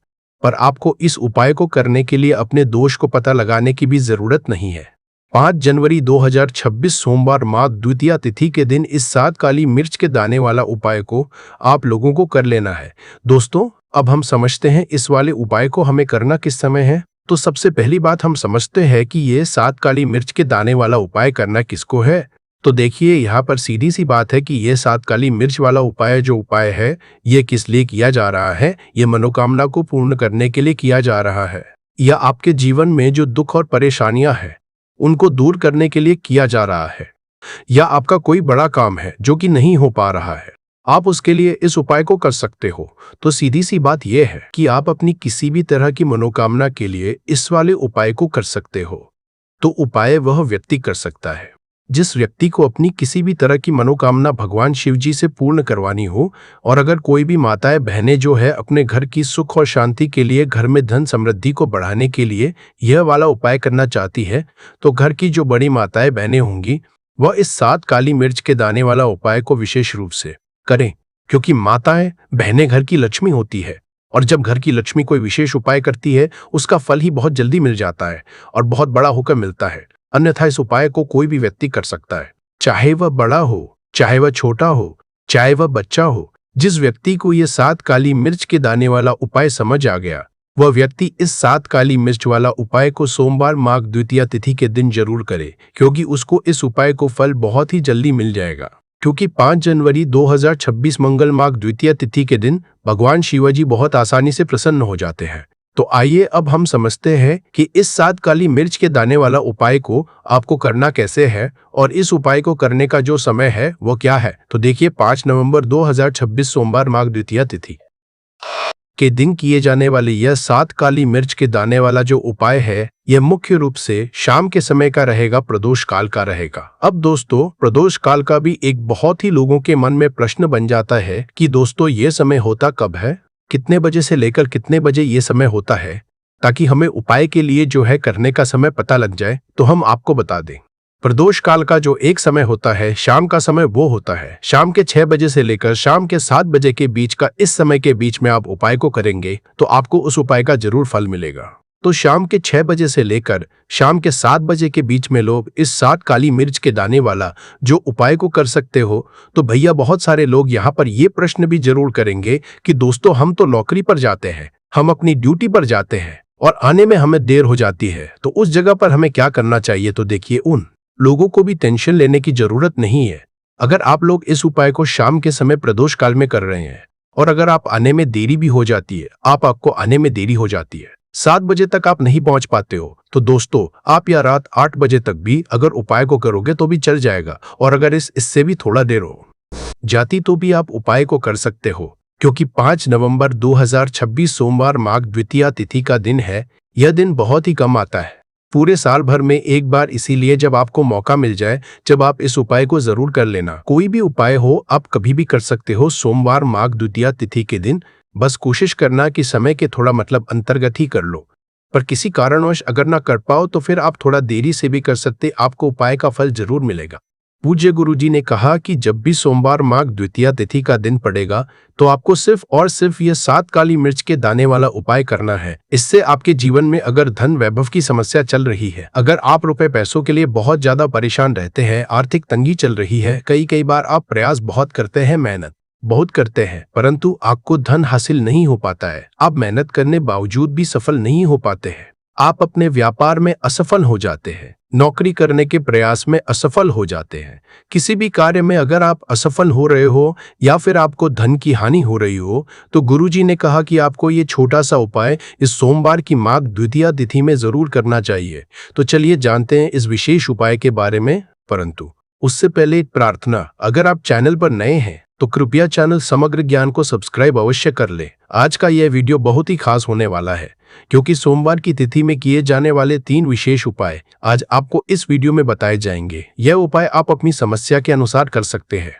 पर आपको इस उपाय को करने के लिए अपने दोष को पता लगाने की भी जरूरत नहीं है। 5 जनवरी 2026 सोमवार माघ द्वितीया तिथि के दिन इस 7 काली मिर्च के दाने वाला उपाय को आप लोगों को कर लेना है। दोस्तों अब हम समझते हैं इस वाले उपाय को हमें करना किस समय है। तो सबसे पहली बात हम समझते हैं कि ये 7 काली मिर्च के दाने वाला उपाय करना किसको है। तो देखिए यहाँ पर सीधी सी बात है कि ये 7 काली मिर्च वाला उपाय जो उपाय है ये किस लिए किया जा रहा है। ये मनोकामना को पूर्ण करने के लिए किया जा रहा है, या आपके जीवन में जो दुख और परेशानियां हैं उनको दूर करने के लिए किया जा रहा है, या आपका कोई बड़ा काम है जो कि नहीं हो पा रहा है, आप उसके लिए इस उपाय को कर सकते हो। तो सीधी सी बात यह है कि आप अपनी किसी भी तरह की मनोकामना के लिए इस वाले उपाय को कर सकते हो। तो उपाय वह व्यक्ति कर सकता है जिस व्यक्ति को अपनी किसी भी तरह की मनोकामना भगवान शिव जी से पूर्ण करवानी हो। और अगर कोई भी माताएं बहनें जो है अपने घर की सुख और शांति के लिए, घर में धन समृद्धि को बढ़ाने के लिए यह वाला उपाय करना चाहती है, तो घर की जो बड़ी माताएं बहनें होंगी वह इस 7 काली मिर्च के दाने वाला उपाय को विशेष रूप से करें, क्योंकि माताएं बहनें घर की लक्ष्मी होती है। और जब घर की लक्ष्मी कोई विशेष उपाय करती है उसका फल ही बहुत जल्दी मिल जाता है और बहुत बड़ा होकर मिलता है। अन्यथा इस उपाय को कोई भी व्यक्ति कर सकता है, चाहे वह बड़ा हो, चाहे वह छोटा हो, चाहे वह बच्चा हो। जिस व्यक्ति को यह 7 काली मिर्च के दाने वाला उपाय समझ आ गया वह व्यक्ति इस 7 काली मिर्च वाला उपाय को सोमवार माघ द्वितीया तिथि के दिन जरूर करे, क्योंकि उसको इस उपाय को फल बहुत ही जल्दी मिल जाएगा। क्योंकि 5 जनवरी 2026 मंगल माघ द्वितीया तिथि के दिन भगवान शिवाजी बहुत आसानी से प्रसन्न हो जाते हैं। तो आइए अब हम समझते हैं कि इस 7 काली मिर्च के दाने वाला उपाय को आपको करना कैसे है और इस उपाय को करने का जो समय है वो क्या है। तो देखिए 5 नवंबर 2026 सोमवार माघ द्वितीया तिथि के दिन किए जाने वाले यह 7 काली मिर्च के दाने वाला जो उपाय है यह मुख्य रूप से शाम के समय का रहेगा, प्रदोष काल का रहेगा। अब दोस्तों प्रदोष काल का भी एक बहुत ही लोगों के मन में प्रश्न बन जाता है कि दोस्तों ये समय होता कब है, कितने बजे से लेकर कितने बजे ये समय होता है, ताकि हमें उपाय के लिए जो है करने का समय पता लग जाए। तो हम आपको बता दें, प्रदोष काल का जो एक समय होता है शाम का समय, वो होता है शाम के 6 बजे से लेकर शाम के 7 बजे के बीच का। इस समय के बीच में आप उपाय को करेंगे तो आपको उस उपाय का जरूर फल मिलेगा। तो शाम के 6 बजे से लेकर शाम के 7 बजे के बीच में लोग इस 7 काली मिर्च के दाने वाला जो उपाय को कर सकते हो। तो भैया बहुत सारे लोग यहाँ पर ये प्रश्न भी जरूर करेंगे कि दोस्तों हम तो नौकरी पर जाते हैं, हम अपनी ड्यूटी पर जाते हैं और आने में हमें देर हो जाती है, तो उस जगह पर हमें क्या करना चाहिए। तो देखिए उन लोगों को भी टेंशन लेने की जरूरत नहीं है। अगर आप लोग इस उपाय को शाम के समय प्रदोष काल में कर रहे हैं और अगर आप आने में देरी भी हो जाती है, आपको आने में देरी हो जाती है, 7 बजे तक आप नहीं पहुंच पाते हो, तो दोस्तों आप या रात 8 बजे तक भी अगर उपाय को करोगे तो भी चल जाएगा। और अगर इससे भी थोड़ा देर हो जाती तो भी आप उपाय को कर सकते हो, क्योंकि 5 नवंबर 2026 सोमवार माघ द्वितीया तिथि का दिन है। यह दिन बहुत ही कम आता है पूरे साल भर में एक बार, इसीलिए जब आपको मौका मिल जाए जब आप इस उपाय को जरूर कर लेना। कोई भी उपाय हो आप कभी भी कर सकते हो सोमवार माघ द्वितीया तिथि के दिन। बस कोशिश करना कि समय के थोड़ा मतलब अंतर्गत ही कर लो, पर किसी कारणवश अगर ना कर पाओ तो फिर आप थोड़ा देरी से भी कर सकते, आपको उपाय का फल जरूर मिलेगा। पूज्य गुरुजी ने कहा कि जब भी सोमवार माघ द्वितीया तिथि का दिन पड़ेगा तो आपको सिर्फ और सिर्फ यह 7 काली मिर्च के दाने वाला उपाय करना है। इससे आपके जीवन में अगर धन वैभव की समस्या चल रही है, अगर आप रुपए पैसों के लिए बहुत ज्यादा परेशान रहते हैं, आर्थिक तंगी चल रही है, कई बार आप प्रयास बहुत करते हैं, मेहनत बहुत करते हैं, परंतु आपको धन हासिल नहीं हो पाता है, आप मेहनत करने बावजूद भी सफल नहीं हो पाते हैं, आप अपने व्यापार में असफल हो जाते हैं, नौकरी करने के प्रयास में असफल हो जाते हैं, किसी भी कार्य में अगर आप असफल हो रहे हो या फिर आपको धन की हानि हो रही हो, तो गुरुजी ने कहा कि आपको ये छोटा सा उपाय इस सोमवार की माघ द्वितीया तिथि में जरूर करना चाहिए। तो चलिए जानते हैं इस विशेष उपाय के बारे में, परंतु उससे पहले एक प्रार्थना, अगर आप चैनल पर नए हैं तो कृपया चैनल समग्र ज्ञान को सब्सक्राइब अवश्य कर ले। आज का यह वीडियो बहुत ही खास होने वाला है क्योंकि सोमवार की तिथि में किए जाने वाले 3 विशेष उपाय आज आपको इस वीडियो में बताए जाएंगे। यह उपाय आप अपनी समस्या के अनुसार कर सकते हैं।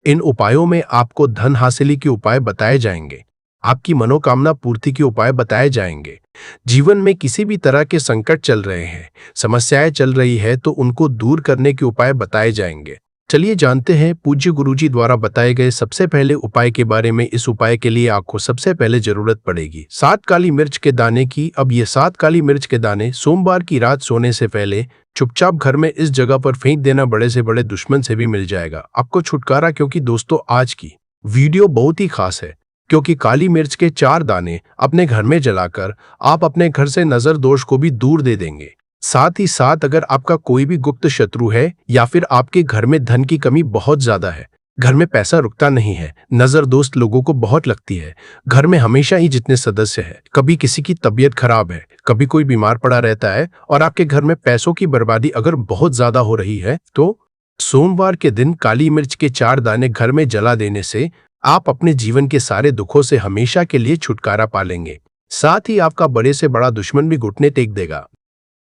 इन उपायों में आपको धन हासिल के उपाय बताए जाएंगे, आपकी मनोकामना पूर्ति के उपाय बताए जाएंगे। जीवन में किसी भी तरह के संकट चल रहे हैं, समस्याएं चल रही है तो उनको दूर करने के उपाय बताए जाएंगे। चलिए जानते हैं पूज्य गुरुजी द्वारा बताए गए सबसे पहले उपाय के बारे में। इस उपाय के लिए आपको सबसे पहले जरूरत पड़ेगी 7 काली मिर्च के दाने की। अब ये 7 काली मिर्च के दाने सोमवार की रात सोने से पहले चुपचाप घर में इस जगह पर फेंक देना। बड़े से बड़े दुश्मन से भी मिल जाएगा आपको छुटकारा। क्योंकि दोस्तों आज की वीडियो बहुत ही खास है क्योंकि काली मिर्च के 4 दाने अपने घर में जलाकर आप अपने घर से नजर दोष को भी दूर दे देंगे। साथ ही साथ अगर आपका कोई भी गुप्त शत्रु है या फिर आपके घर में धन की कमी बहुत ज्यादा है, घर में पैसा रुकता नहीं है, नजर दोस्त लोगों को बहुत लगती है, घर में हमेशा ही जितने सदस्य हैं, कभी किसी की तबीयत खराब है, कभी कोई बीमार पड़ा रहता है और आपके घर में पैसों की बर्बादी अगर बहुत ज्यादा हो रही है, तो सोमवार के दिन काली मिर्च के 4 दाने घर में जला देने से आप अपने जीवन के सारे दुखों से हमेशा के लिए छुटकारा पा लेंगे। साथ ही आपका बड़े से बड़ा दुश्मन भी घुटने टेक देगा।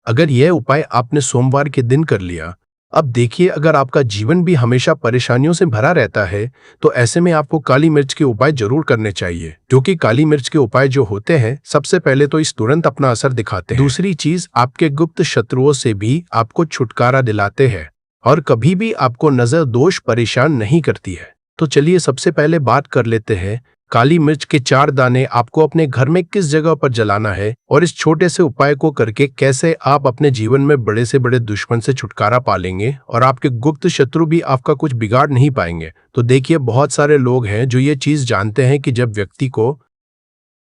अगर यह उपाय आपने सोमवार के दिन कर लिया, अब देखिए अगर आपका जीवन भी हमेशा परेशानियों से भरा रहता है तो ऐसे में आपको काली मिर्च के उपाय जरूर करने चाहिए। क्योंकि काली मिर्च के उपाय जो होते हैं सबसे पहले तो इस तुरंत अपना असर दिखाते हैं, दूसरी चीज आपके गुप्त शत्रुओं से भी आपको छुटकारा दिलाते हैं और कभी भी आपको नजर दोष परेशान नहीं करती है। तो चलिए सबसे पहले बात कर लेते हैं काली मिर्च के 4 दाने आपको अपने घर में किस जगह पर जलाना है और इस छोटे से उपाय को करके कैसे आप अपने जीवन में बड़े से बड़े दुश्मन से छुटकारा पा लेंगे और आपके गुप्त शत्रु भी आपका कुछ बिगाड़ नहीं पाएंगे। तो देखिए बहुत सारे लोग हैं जो ये चीज जानते हैं कि जब व्यक्ति को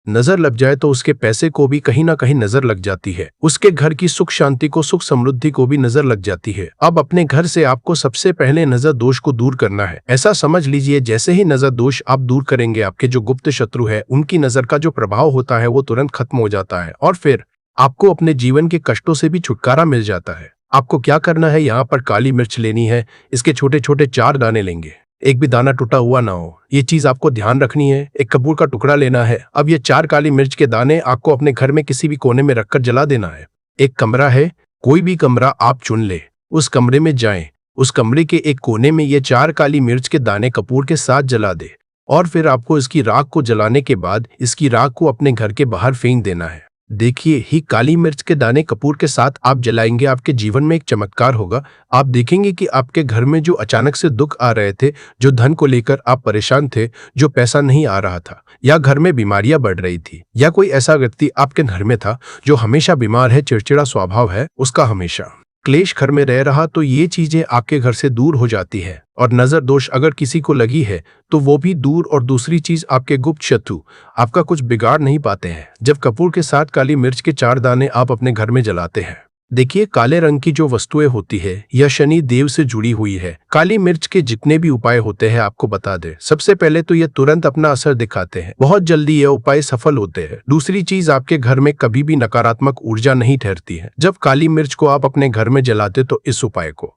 नजर लग जाए तो उसके पैसे को भी कहीं ना कहीं नजर लग जाती है, उसके घर की सुख शांति को, सुख समृद्धि को भी नजर लग जाती है। अब अपने घर से आपको सबसे पहले नजर दोष को दूर करना है। ऐसा समझ लीजिए जैसे ही नजर दोष आप दूर करेंगे, आपके जो गुप्त शत्रु है उनकी नजर का जो प्रभाव होता है वो तुरंत खत्म हो जाता है और फिर आपको अपने जीवन के कष्टों से भी छुटकारा मिल जाता है। आपको क्या करना है, यहाँ पर काली मिर्च लेनी है, इसके छोटे छोटे 4 दाने लेंगे, एक भी दाना टूटा हुआ ना हो, ये चीज आपको ध्यान रखनी है। एक कपूर का टुकड़ा लेना है। अब ये 4 काली मिर्च के दाने आपको अपने घर में किसी भी कोने में रखकर जला देना है। एक कमरा है, कोई भी कमरा आप चुन ले, उस कमरे में जाएं, उस कमरे के एक कोने में ये 4 काली मिर्च के दाने कपूर के साथ जला दे और फिर आपको इसकी राख को जलाने के बाद इसकी राख को अपने घर के बाहर फेंक देना है। देखिए ही काली मिर्च के दाने कपूर के साथ आप जलाएंगे, आपके जीवन में एक चमत्कार होगा। आप देखेंगे कि आपके घर में जो अचानक से दुख आ रहे थे, जो धन को लेकर आप परेशान थे, जो पैसा नहीं आ रहा था या घर में बीमारियां बढ़ रही थी या कोई ऐसा व्यक्ति आपके घर में था जो हमेशा बीमार है, चिड़चिड़ा स्वभाव है, उसका हमेशा क्लेश घर में रह रहा, तो ये चीजें आपके घर से दूर हो जाती है और नजर दोष अगर किसी को लगी है तो वो भी दूर। और दूसरी चीज आपके गुप्त शत्रु आपका कुछ बिगाड़ नहीं पाते हैं जब कपूर के साथ काली मिर्च के 4 दाने आप अपने घर में जलाते हैं। देखिए काले रंग की जो वस्तुएं होती है यह शनि देव से जुड़ी हुई है। काली मिर्च के जितने भी उपाय होते हैं आपको बता दे, सबसे पहले तो यह तुरंत अपना असर दिखाते हैं, बहुत जल्दी यह उपाय सफल होते हैं। दूसरी चीज आपके घर में कभी भी नकारात्मक ऊर्जा नहीं ठहरती है। जब काली मिर्च को आप अपने घर में जलाते तो इस उपाय को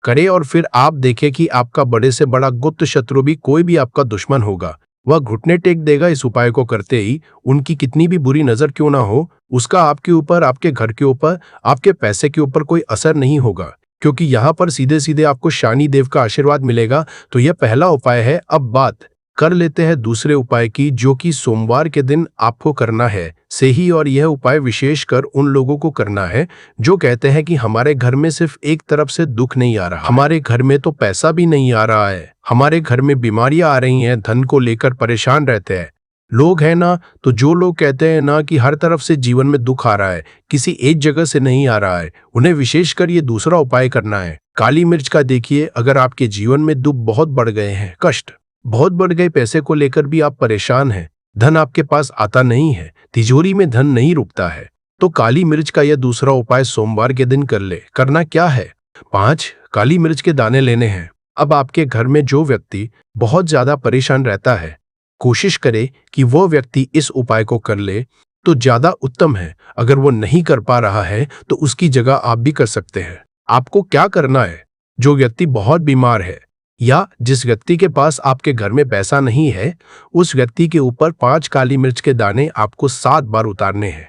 करें और फिर आप देखें कि आपका बड़े से बड़ा गुप्त शत्रु भी, कोई भी आपका दुश्मन होगा, वह घुटने टेक देगा इस उपाय को करते ही। उनकी कितनी भी बुरी नजर क्यों ना हो, उसका आपके ऊपर, आपके घर के ऊपर, आपके पैसे के ऊपर कोई असर नहीं होगा क्योंकि यहाँ पर सीधे सीधे आपको शनि देव का आशीर्वाद मिलेगा। तो यह पहला उपाय है। अब बात कर लेते हैं दूसरे उपाय की, जो कि सोमवार के दिन आपको करना है सही। और यह उपाय विशेषकर उन लोगों को करना है जो कहते हैं कि हमारे घर में सिर्फ एक तरफ से दुख नहीं आ रहा, हमारे घर में तो पैसा भी नहीं आ रहा है, हमारे घर में बीमारियां आ रही हैं, धन को लेकर परेशान रहते हैं लोग, है ना। तो जो लोग कहते हैं ना कि हर तरफ से जीवन में दुख आ रहा है, किसी एक जगह से नहीं आ रहा है, उन्हें विशेषकर ये दूसरा उपाय करना है काली मिर्च का। देखिए, अगर आपके जीवन में दुख बहुत बढ़ गए हैं, कष्ट बहुत बढ़ गए, पैसे को लेकर भी आप परेशान हैं, धन आपके पास आता नहीं है, तिजोरी में धन नहीं रुकता है, तो काली मिर्च का यह दूसरा उपाय सोमवार के दिन कर ले। करना क्या है? 5 काली मिर्च के दाने लेने हैं। अब आपके घर में जो व्यक्ति बहुत ज्यादा परेशान रहता है, कोशिश करे कि वो व्यक्ति इस उपाय को कर ले तो ज्यादा उत्तम है। अगर वो नहीं कर पा रहा है तो उसकी जगह आप भी कर सकते हैं। आपको क्या करना है? जो व्यक्ति बहुत बीमार है या जिस व्यक्ति के पास आपके घर में पैसा नहीं है, उस व्यक्ति के ऊपर 5 काली मिर्च के दाने आपको 7 बार उतारने हैं।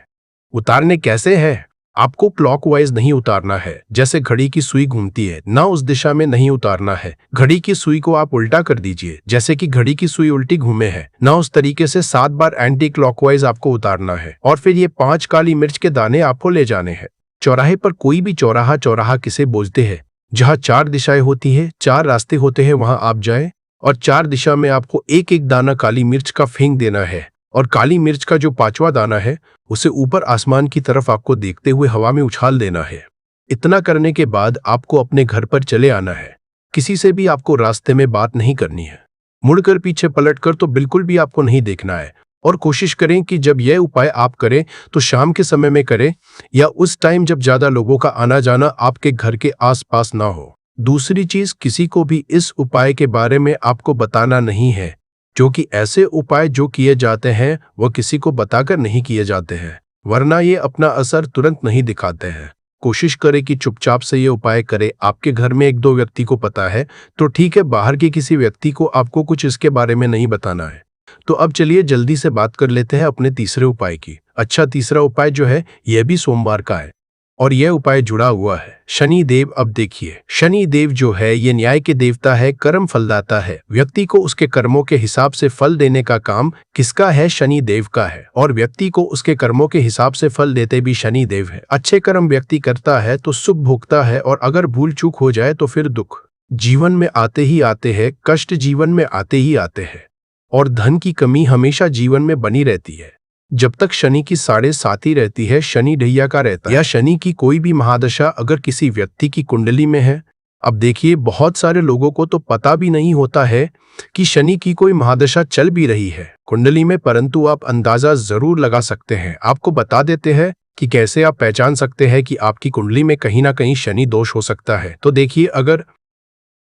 उतारने कैसे हैं? आपको क्लॉकवाइज नहीं उतारना है, जैसे घड़ी की सुई घूमती है ना, उस दिशा में नहीं उतारना है। घड़ी की सुई को आप उल्टा कर दीजिए, जैसे कि घड़ी की सुई उल्टी घूमे है ना, उस तरीके से 7 बार एंटी क्लॉकवाइज आपको उतारना है। और फिर ये 5 काली मिर्च के दाने आपको ले जाने हैं चौराहे पर। कोई भी चौराहा किसे बोलते हैं? जहाँ 4 दिशाएं होती है, 4 रास्ते होते हैं, वहां आप जाए और 4 दिशा में आपको एक एक दाना काली मिर्च का फेंक देना है। और काली मिर्च का जो 5वां दाना है उसे ऊपर आसमान की तरफ आपको देखते हुए हवा में उछाल देना है। इतना करने के बाद आपको अपने घर पर चले आना है। किसी से भी आपको रास्ते में बात नहीं करनी है, मुड़कर पीछे पलटकर तो बिल्कुल भी आपको नहीं देखना है। और कोशिश करें कि जब यह उपाय आप करें तो शाम के समय में करें या उस टाइम जब ज्यादा लोगों का आना जाना आपके घर के आसपास ना हो। दूसरी चीज, किसी को भी इस उपाय के बारे में आपको बताना नहीं है, क्योंकि ऐसे उपाय जो किए जाते हैं वह किसी को बताकर नहीं किए जाते हैं, वरना ये अपना असर तुरंत नहीं दिखाते हैं। कोशिश करें कि चुपचाप से ये उपाय करें। आपके घर में 1-2 व्यक्ति को पता है तो ठीक है, बाहर के किसी व्यक्ति को आपको कुछ इसके बारे में नहीं बताना है। तो अब चलिए जल्दी से बात कर लेते हैं अपने तीसरे उपाय की। अच्छा, तीसरा उपाय जो है यह भी सोमवार का है और यह उपाय जुड़ा हुआ है शनि देव। अब देखिए, शनि देव जो है ये न्याय के देवता है, कर्म फलदाता है। व्यक्ति को उसके कर्मों के हिसाब से फल देने का काम किसका है? शनि देव का है। और व्यक्ति को उसके कर्मों के हिसाब से फल देते भी शनि देव है। अच्छे कर्म व्यक्ति करता है तो सुख भोगता है, और अगर भूल चूक हो जाए तो फिर दुख जीवन में आते ही आते हैं, कष्ट जीवन में आते ही आते हैं, और धन की कमी हमेशा जीवन में बनी रहती है। जब तक शनि की 7.5 रहती है, शनि ढैया का रहता है, या शनि की कोई भी महादशा अगर किसी व्यक्ति की कुंडली में है। अब देखिए, बहुत सारे लोगों को तो पता भी नहीं होता है कि शनि की कोई महादशा चल भी रही है कुंडली में, परंतु आप अंदाजा जरूर लगा सकते हैं। आपको बता देते हैं कि कैसे आप पहचान सकते हैं कि आपकी कुंडली में कहीं ना कहीं शनि दोष हो सकता है। तो देखिए, अगर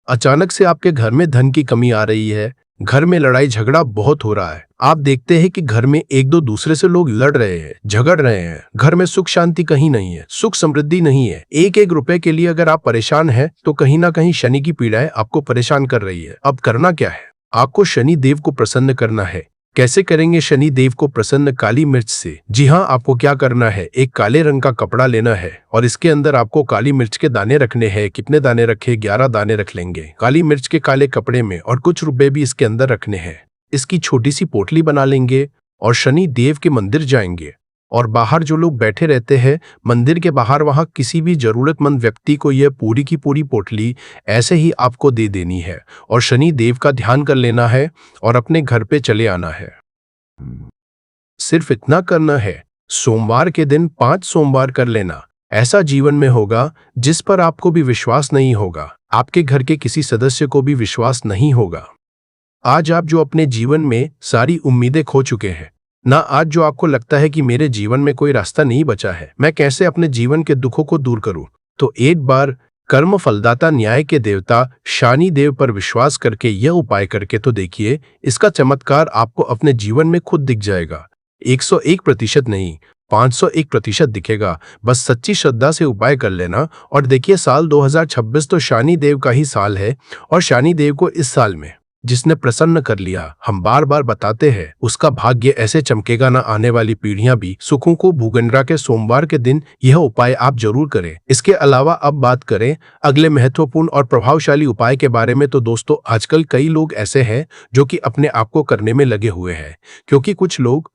अचानक से आपके घर में धन की कमी आ रही है, घर में लड़ाई झगड़ा बहुत हो रहा है, आप देखते हैं कि घर में 1-2 दूसरे से लोग लड़ रहे हैं, झगड़ रहे हैं, घर में सुख शांति कहीं नहीं है, सुख समृद्धि नहीं है, 1-1 रुपए के लिए अगर आप परेशान हैं तो कहीं ना कहीं शनि की पीड़ाएं आपको परेशान कर रही है। अब करना क्या है? आपको शनि देव को प्रसन्न करना है। कैसे करेंगे शनि देव को प्रसन्न? काली मिर्च से। जी हाँ, आपको क्या करना है, एक काले रंग का कपड़ा लेना है और इसके अंदर आपको काली मिर्च के दाने रखने हैं। कितने दाने रखे? 11 दाने रख लेंगे काली मिर्च के काले कपड़े में, और कुछ रुपए भी इसके अंदर रखने हैं। इसकी छोटी सी पोटली बना लेंगे और शनि देव के मंदिर जाएंगे, और बाहर जो लोग बैठे रहते हैं मंदिर के बाहर, वहां किसी भी जरूरतमंद व्यक्ति को यह पूरी की पूरी पोटली ऐसे ही आपको दे देनी है, और शनि देव का ध्यान कर लेना है और अपने घर पे चले आना है। सिर्फ इतना करना है, सोमवार के दिन 5 सोमवार कर लेना। ऐसा जीवन में होगा जिस पर आपको भी विश्वास नहीं होगा, आपके घर के किसी सदस्य को भी विश्वास नहीं होगा। आज आप जो अपने जीवन में सारी उम्मीदें खो चुके हैं ना, आज जो आपको लगता है कि मेरे जीवन में कोई रास्ता नहीं बचा है, मैं कैसे अपने जीवन के दुखों को दूर करूं, तो एक बार कर्म फलदाता न्याय के देवता शनि देव पर विश्वास करके यह उपाय करके तो देखिए, इसका चमत्कार आपको अपने जीवन में खुद दिख जाएगा। 101% नहीं, 501% दिखेगा। बस सच्ची श्रद्धा से उपाय कर लेना। और देखिए, साल 2026 तो शनि देव का ही साल है, और शनि देव को इस साल में जिसने प्रसन्न कर लिया। हम बार बार बताते हैं उसका भाग्य ऐसे चमकेगा ना, आने वाली पीढ़ियां भी सुखों को भूगंडरा के सोमवार के दिन यह उपाय आप जरूर करें। इसके अलावा अब बात करें अगले महत्वपूर्ण और प्रभावशाली उपाय के बारे में, तो दोस्तों आजकल कई लोग ऐसे हैं जो कि अपने आप को करने में लगे हुए हैं, क्योंकि कुछ लोग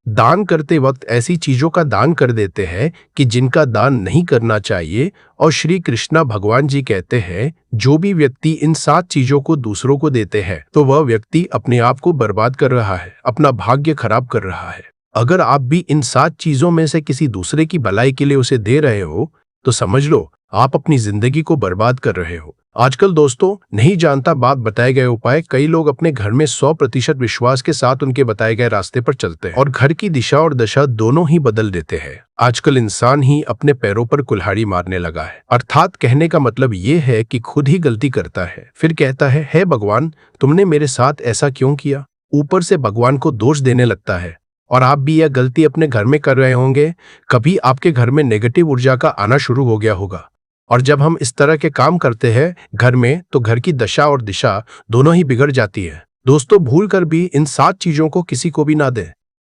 दान करते वक्त ऐसी चीजों का दान कर देते हैं कि जिनका दान नहीं करना चाहिए। और श्री कृष्णा भगवान जी कहते हैं जो भी व्यक्ति इन 7 चीजों को दूसरों को देते हैं तो वह व्यक्ति अपने आप को बर्बाद कर रहा है, अपना भाग्य खराब कर रहा है। अगर आप भी इन 7 चीजों में से किसी दूसरे की भलाई के लिए उसे दे रहे हो तो समझ लो आप अपनी जिंदगी को बर्बाद कर रहे हो। आजकल दोस्तों नहीं जानता बात बताए गए उपाय, कई लोग अपने घर में 100% विश्वास के साथ उनके बताए गए रास्ते पर चलते हैं और घर की दिशा और दशा दोनों ही बदल देते हैं। आजकल इंसान ही अपने पैरों पर कुल्हाड़ी मारने लगा है, अर्थात कहने का मतलब ये है कि खुद ही गलती करता है, फिर कहता है हे भगवान तुमने मेरे साथ ऐसा क्यों किया। ऊपर से भगवान को दोष देने लगता है। और आप भी यह गलती अपने घर में कर रहे होंगे। कभी आपके घर में नेगेटिव ऊर्जा का आना शुरू हो गया होगा, और जब हम इस तरह के काम करते हैं घर में तो घर की दशा और दिशा दोनों ही बिगड़ जाती है। दोस्तों भूल कर भी इन 7 चीजों को किसी को भी ना दें,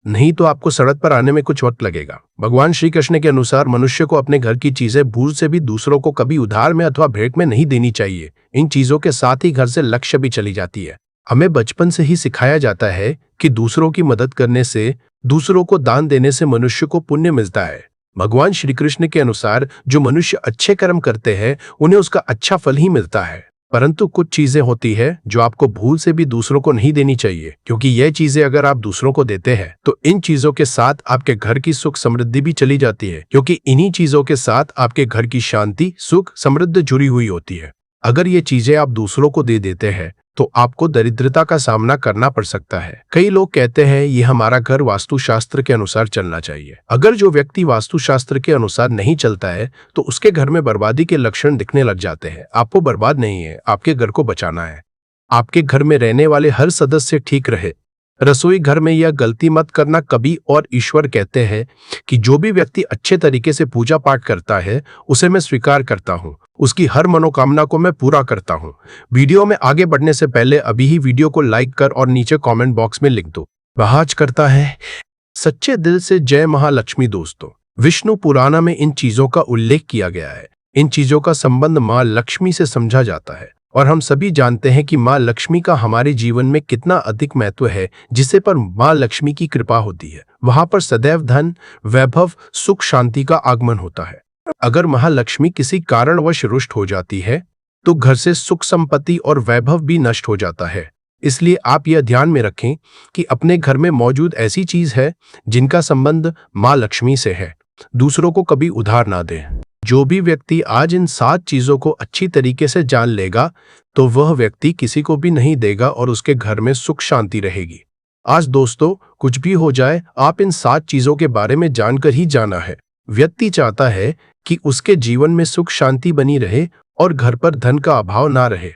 नहीं तो आपको सड़क पर आने में कुछ वक्त लगेगा। भगवान श्री कृष्ण के अनुसार मनुष्य को अपने घर की चीजें भूल से भी दूसरों को कभी उधार में अथवा भेंट में नहीं देनी चाहिए। इन चीजों के साथ ही घर से लक्ष्य भी चली जाती है। हमें बचपन से ही सिखाया जाता है कि दूसरों की मदद करने से, दूसरों को दान देने से मनुष्य को पुण्य मिलता है। भगवान श्री कृष्ण के अनुसार जो मनुष्य अच्छे कर्म करते हैं उन्हें उसका अच्छा फल ही मिलता है। परंतु कुछ चीजें होती है जो आपको भूल से भी दूसरों को नहीं देनी चाहिए, क्योंकि यह चीजें अगर आप दूसरों को देते हैं तो इन चीजों के साथ आपके घर की सुख समृद्धि भी चली जाती है, क्योंकि इन्हीं चीजों के साथ आपके घर की शांति सुख समृद्धि जुड़ी हुई होती है। अगर ये चीजें आप दूसरों को दे देते हैं तो आपको दरिद्रता का सामना करना पड़ सकता है। कई लोग कहते हैं ये हमारा घर वास्तुशास्त्र के अनुसार चलना चाहिए। अगर जो व्यक्ति वास्तुशास्त्र के अनुसार नहीं चलता है तो उसके घर में बर्बादी के लक्षण दिखने लग जाते हैं। आपको बर्बाद नहीं है, आपके घर को बचाना है। आपके घर में रहने वाले हर सदस्य ठीक रहे। रसोई घर में यह गलती मत करना कभी। और ईश्वर कहते हैं कि जो भी व्यक्ति अच्छे तरीके से पूजा पाठ करता है उसे मैं स्वीकार करता हूँ, उसकी हर मनोकामना को मैं पूरा करता हूँ। वीडियो में आगे बढ़ने से पहले अभी ही वीडियो को लाइक कर और नीचे कमेंट बॉक्स में लिख दो बहाज करता है सच्चे दिल से जय महालक्ष्मी। दोस्तों विष्णु पुराण में इन चीजों का उल्लेख किया गया है। इन चीजों का संबंध माँ लक्ष्मी से समझा जाता है और हम सभी जानते हैं कि माँ लक्ष्मी का हमारे जीवन में कितना अधिक महत्व है। जिसे पर माँ लक्ष्मी की कृपा होती है वहां पर सदैव धन वैभव सुख शांति का आगमन होता है। अगर महालक्ष्मी किसी कारणवश रुष्ट हो जाती है तो घर से सुख संपत्ति और वैभव भी नष्ट हो जाता है। इसलिए आप यह ध्यान में रखें कि अपने घर में मौजूद ऐसी चीज है जिनका संबंध माँ लक्ष्मी से है, दूसरों को कभी उधार ना दें। जो भी व्यक्ति आज इन 7 चीजों को अच्छी तरीके से जान लेगा तो वह व्यक्ति किसी को भी नहीं देगा और उसके घर में सुख शांति रहेगी। आज दोस्तों कुछ भी हो जाए आप इन 7 चीजों के बारे में जानकर ही जाना है। व्यक्ति चाहता है कि उसके जीवन में सुख शांति बनी रहे और घर पर धन का अभाव ना रहे,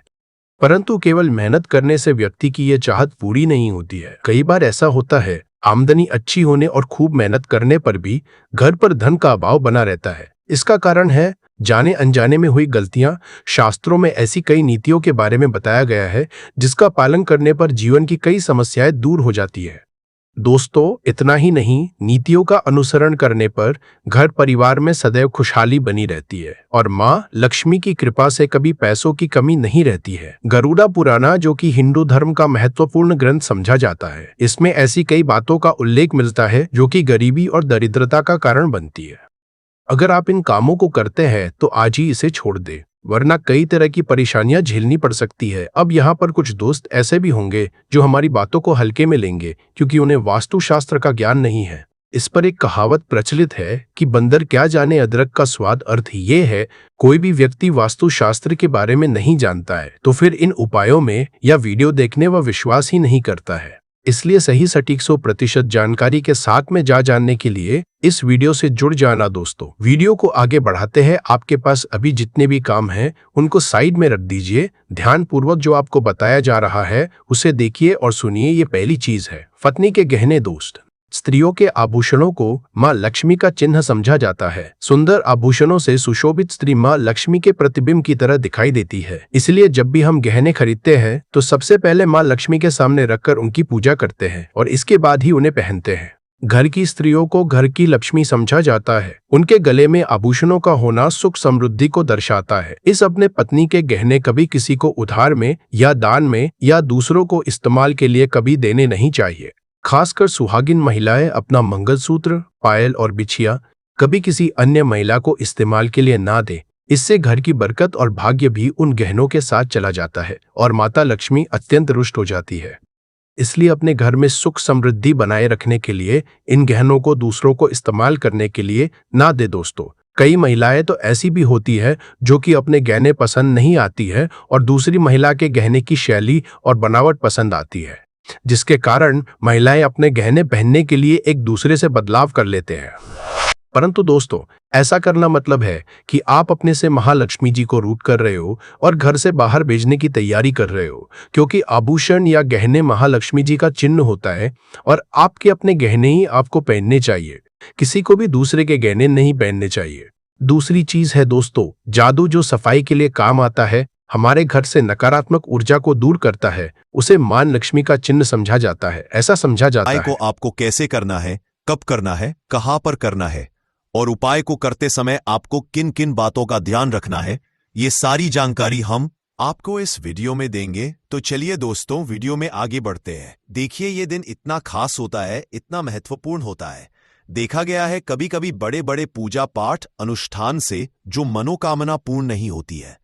परंतु केवल मेहनत करने से व्यक्ति की यह चाहत पूरी नहीं होती है। कई बार ऐसा होता है आमदनी अच्छी होने और खूब मेहनत करने पर भी घर पर धन का अभाव बना रहता है। इसका कारण है जाने अनजाने में हुई गलतियां। शास्त्रों में ऐसी कई नीतियों के बारे में बताया गया है जिसका पालन करने पर जीवन की कई समस्याएं दूर हो जाती है। दोस्तों इतना ही नहीं, नीतियों का अनुसरण करने पर घर परिवार में सदैव खुशहाली बनी रहती है और माँ लक्ष्मी की कृपा से कभी पैसों की कमी नहीं रहती है। गरुड़ा पुराण जो कि हिंदू धर्म का महत्वपूर्ण ग्रंथ समझा जाता है, इसमें ऐसी कई बातों का उल्लेख मिलता है जो कि गरीबी और दरिद्रता का कारण बनती है। अगर आप इन कामों को करते हैं तो आज ही इसे छोड़ दें, वरना कई तरह की परेशानियां झेलनी पड़ सकती है। अब यहाँ पर कुछ दोस्त ऐसे भी होंगे जो हमारी बातों को हल्के में लेंगे क्योंकि उन्हें वास्तुशास्त्र का ज्ञान नहीं है। इस पर एक कहावत प्रचलित है कि बंदर क्या जाने अदरक का स्वाद। अर्थ ये है कोई भी व्यक्ति वास्तुशास्त्र के बारे में नहीं जानता है तो फिर इन उपायों में या वीडियो देखने व विश्वास ही नहीं करता है। इसलिए सही सटीक 100% जानकारी के साथ में जानने के लिए इस वीडियो से जुड़ जाना। दोस्तों वीडियो को आगे बढ़ाते हैं। आपके पास अभी जितने भी काम हैं उनको साइड में रख दीजिए, ध्यानपूर्वक जो आपको बताया जा रहा है उसे देखिए और सुनिए। ये पहली चीज है पत्नी के गहने। दोस्त स्त्रियों के आभूषणों को मां लक्ष्मी का चिन्ह समझा जाता है। सुंदर आभूषणों से सुशोभित स्त्री मां लक्ष्मी के प्रतिबिंब की तरह दिखाई देती है। इसलिए जब भी हम गहने खरीदते हैं तो सबसे पहले मां लक्ष्मी के सामने रखकर उनकी पूजा करते हैं और इसके बाद ही उन्हें पहनते हैं। घर की स्त्रियों को घर की लक्ष्मी समझा जाता है। उनके गले में आभूषणों का होना सुख समृद्धि को दर्शाता है। इस अपने पत्नी के गहने कभी किसी को उधार में या दान में या दूसरों को इस्तेमाल के लिए कभी देने नहीं चाहिए। खासकर सुहागिन महिलाएं अपना मंगलसूत्र, पायल और बिछिया कभी किसी अन्य महिला को इस्तेमाल के लिए ना दें। इससे घर की बरकत और भाग्य भी उन गहनों के साथ चला जाता है और माता लक्ष्मी अत्यंत रुष्ट हो जाती है। इसलिए अपने घर में सुख समृद्धि बनाए रखने के लिए इन गहनों को दूसरों को इस्तेमाल करने के लिए ना दे दोस्तों। कई महिलाएं तो ऐसी भी होती है जो कि अपने गहने पसंद नहीं आती है और दूसरी महिला के गहने की शैली और बनावट पसंद आती है, जिसके कारण महिलाएं अपने गहने पहनने के लिए एक दूसरे से बदलाव कर लेते हैं। परंतु दोस्तों, ऐसा करना मतलब है कि आप अपने से महालक्ष्मी जी को रूठ कर रहे हो और घर से बाहर भेजने की तैयारी कर रहे हो, क्योंकि आभूषण या गहने महालक्ष्मी जी का चिन्ह होता है और आपके अपने गहने ही आपको पहनने चाहिए। किसी को भी दूसरे के गहने नहीं पहनने चाहिए। दूसरी चीज है दोस्तों, जादू जो सफाई के लिए काम आता है, हमारे घर से नकारात्मक ऊर्जा को दूर करता है, उसे मां लक्ष्मी का चिन्ह समझा जाता है। ऐसा समझा जाता है को आपको कैसे करना है, कब करना है, कहां पर करना है और उपाय को करते समय आपको किन किन बातों का ध्यान रखना है, ये सारी जानकारी हम आपको इस वीडियो में देंगे। तो चलिए दोस्तों, वीडियो में आगे बढ़ते हैं। देखिए, ये दिन इतना खास होता है, इतना महत्वपूर्ण होता है। देखा गया है कभी कभी बड़े बड़े पूजा पाठ अनुष्ठान से जो मनोकामना पूर्ण नहीं होती है,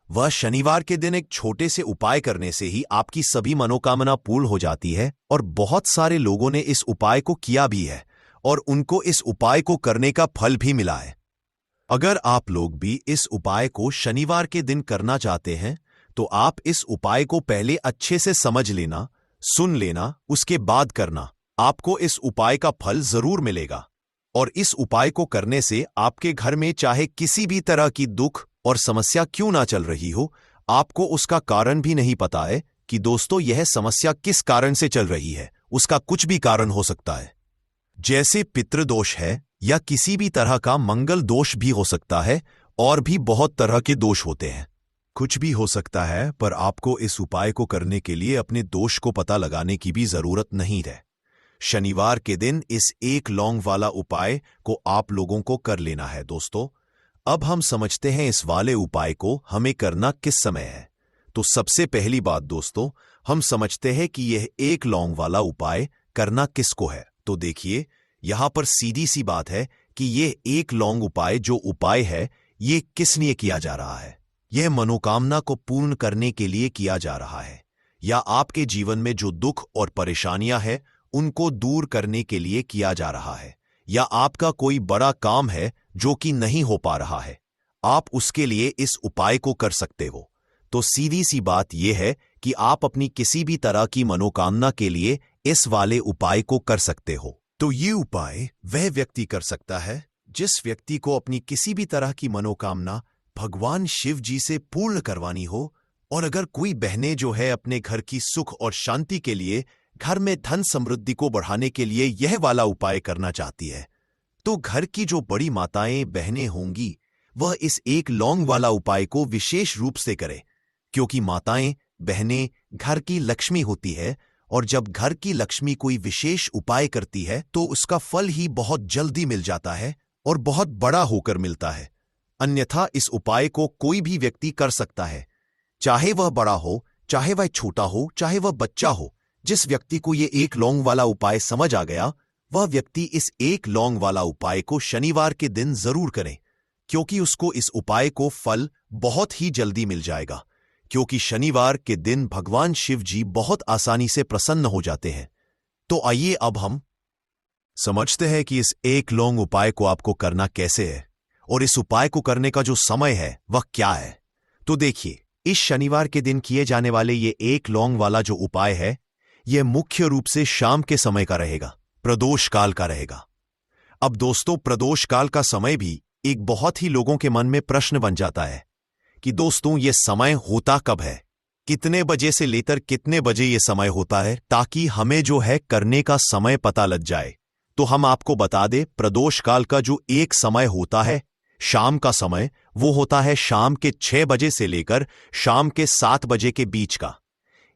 वह शनिवार के दिन एक छोटे से उपाय करने से ही आपकी सभी मनोकामना पूर्ण हो जाती है। और बहुत सारे लोगों ने इस उपाय को किया भी है और उनको इस उपाय को करने का फल भी मिला है। अगर आप लोग भी इस उपाय को शनिवार के दिन करना चाहते हैं तो आप इस उपाय को पहले अच्छे से समझ लेना, सुन लेना, उसके बाद करना। आपको इस उपाय का फल जरूर मिलेगा। और इस उपाय को करने से आपके घर में चाहे किसी भी तरह की दुख और समस्या क्यों ना चल रही हो, आपको उसका कारण भी नहीं पता है कि दोस्तों यह समस्या किस कारण से चल रही है। उसका कुछ भी कारण हो सकता है, जैसे पितृदोष है या किसी भी तरह का मंगल दोष भी हो सकता है, और भी बहुत तरह के दोष होते हैं। कुछ भी हो सकता है, पर आपको इस उपाय को करने के लिए अपने दोष को पता लगाने की भी जरूरत नहीं है। शनिवार के दिन इस एक लौंग वाला उपाय को आप लोगों को कर लेना है दोस्तों। अब हम समझते हैं इस वाले उपाय को हमें करना किस समय है। तो सबसे पहली बात दोस्तों, हम समझते हैं कि यह एक लौंग वाला उपाय करना किसको है। तो देखिए, यहां पर सीधी सी बात है कि यह एक लौंग उपाय जो उपाय है, ये किस लिए किया जा रहा है। यह मनोकामना को पूर्ण करने के लिए किया जा रहा है, या आपके जीवन में जो दुख और परेशानियां हैं उनको दूर करने के लिए किया जा रहा है, या आपका कोई बड़ा काम है जो कि नहीं हो पा रहा है, आप उसके लिए इस उपाय को कर सकते हो। तो सीधी सी बात यह है कि आप अपनी किसी भी तरह की मनोकामना के लिए इस वाले उपाय को कर सकते हो। तो ये उपाय वह व्यक्ति कर सकता है जिस व्यक्ति को अपनी किसी भी तरह की मनोकामना भगवान शिव जी से पूर्ण करवानी हो। और अगर कोई बहनें जो है अपने घर की सुख और शांति के लिए, घर में धन समृद्धि को बढ़ाने के लिए यह वाला उपाय करना चाहती है, तो घर की जो बड़ी माताएं बहनें होंगी वह इस एक लौंग वाला उपाय को विशेष रूप से करें, क्योंकि माताएं बहनें घर की लक्ष्मी होती है, और जब घर की लक्ष्मी कोई विशेष उपाय करती है तो उसका फल ही बहुत जल्दी मिल जाता है और बहुत बड़ा होकर मिलता है। अन्यथा इस उपाय को कोई भी व्यक्ति कर सकता है, चाहे वह बड़ा हो, चाहे वह छोटा हो, चाहे वह बच्चा हो। जिस व्यक्ति को ये एक लौंग वाला उपाय समझ आ गया, वह व्यक्ति इस एक लौंग वाला उपाय को शनिवार के दिन जरूर करें, क्योंकि उसको इस उपाय को फल बहुत ही जल्दी मिल जाएगा। क्योंकि शनिवार के दिन भगवान शिव जी बहुत आसानी से प्रसन्न हो जाते हैं। तो आइए अब हम समझते हैं कि इस एक लौंग उपाय को आपको करना कैसे है, और इस उपाय को करने का जो समय है वह क्या है। तो देखिए, इस शनिवार के दिन किए जाने वाले ये एक लौंग वाला जो उपाय है, यह मुख्य रूप से शाम के समय का रहेगा, प्रदोष काल का रहेगा। अब दोस्तों, प्रदोष काल का समय भी एक बहुत ही लोगों के मन में प्रश्न बन जाता है कि दोस्तों ये समय होता कब है, कितने बजे से लेकर कितने बजे ये समय होता है, ताकि हमें जो है करने का समय पता लग जाए। तो हम आपको बता दें, प्रदोष काल का जो एक समय होता है, शाम का समय, वो होता है शाम के 6 बजे से लेकर शाम के 7 बजे के बीच का।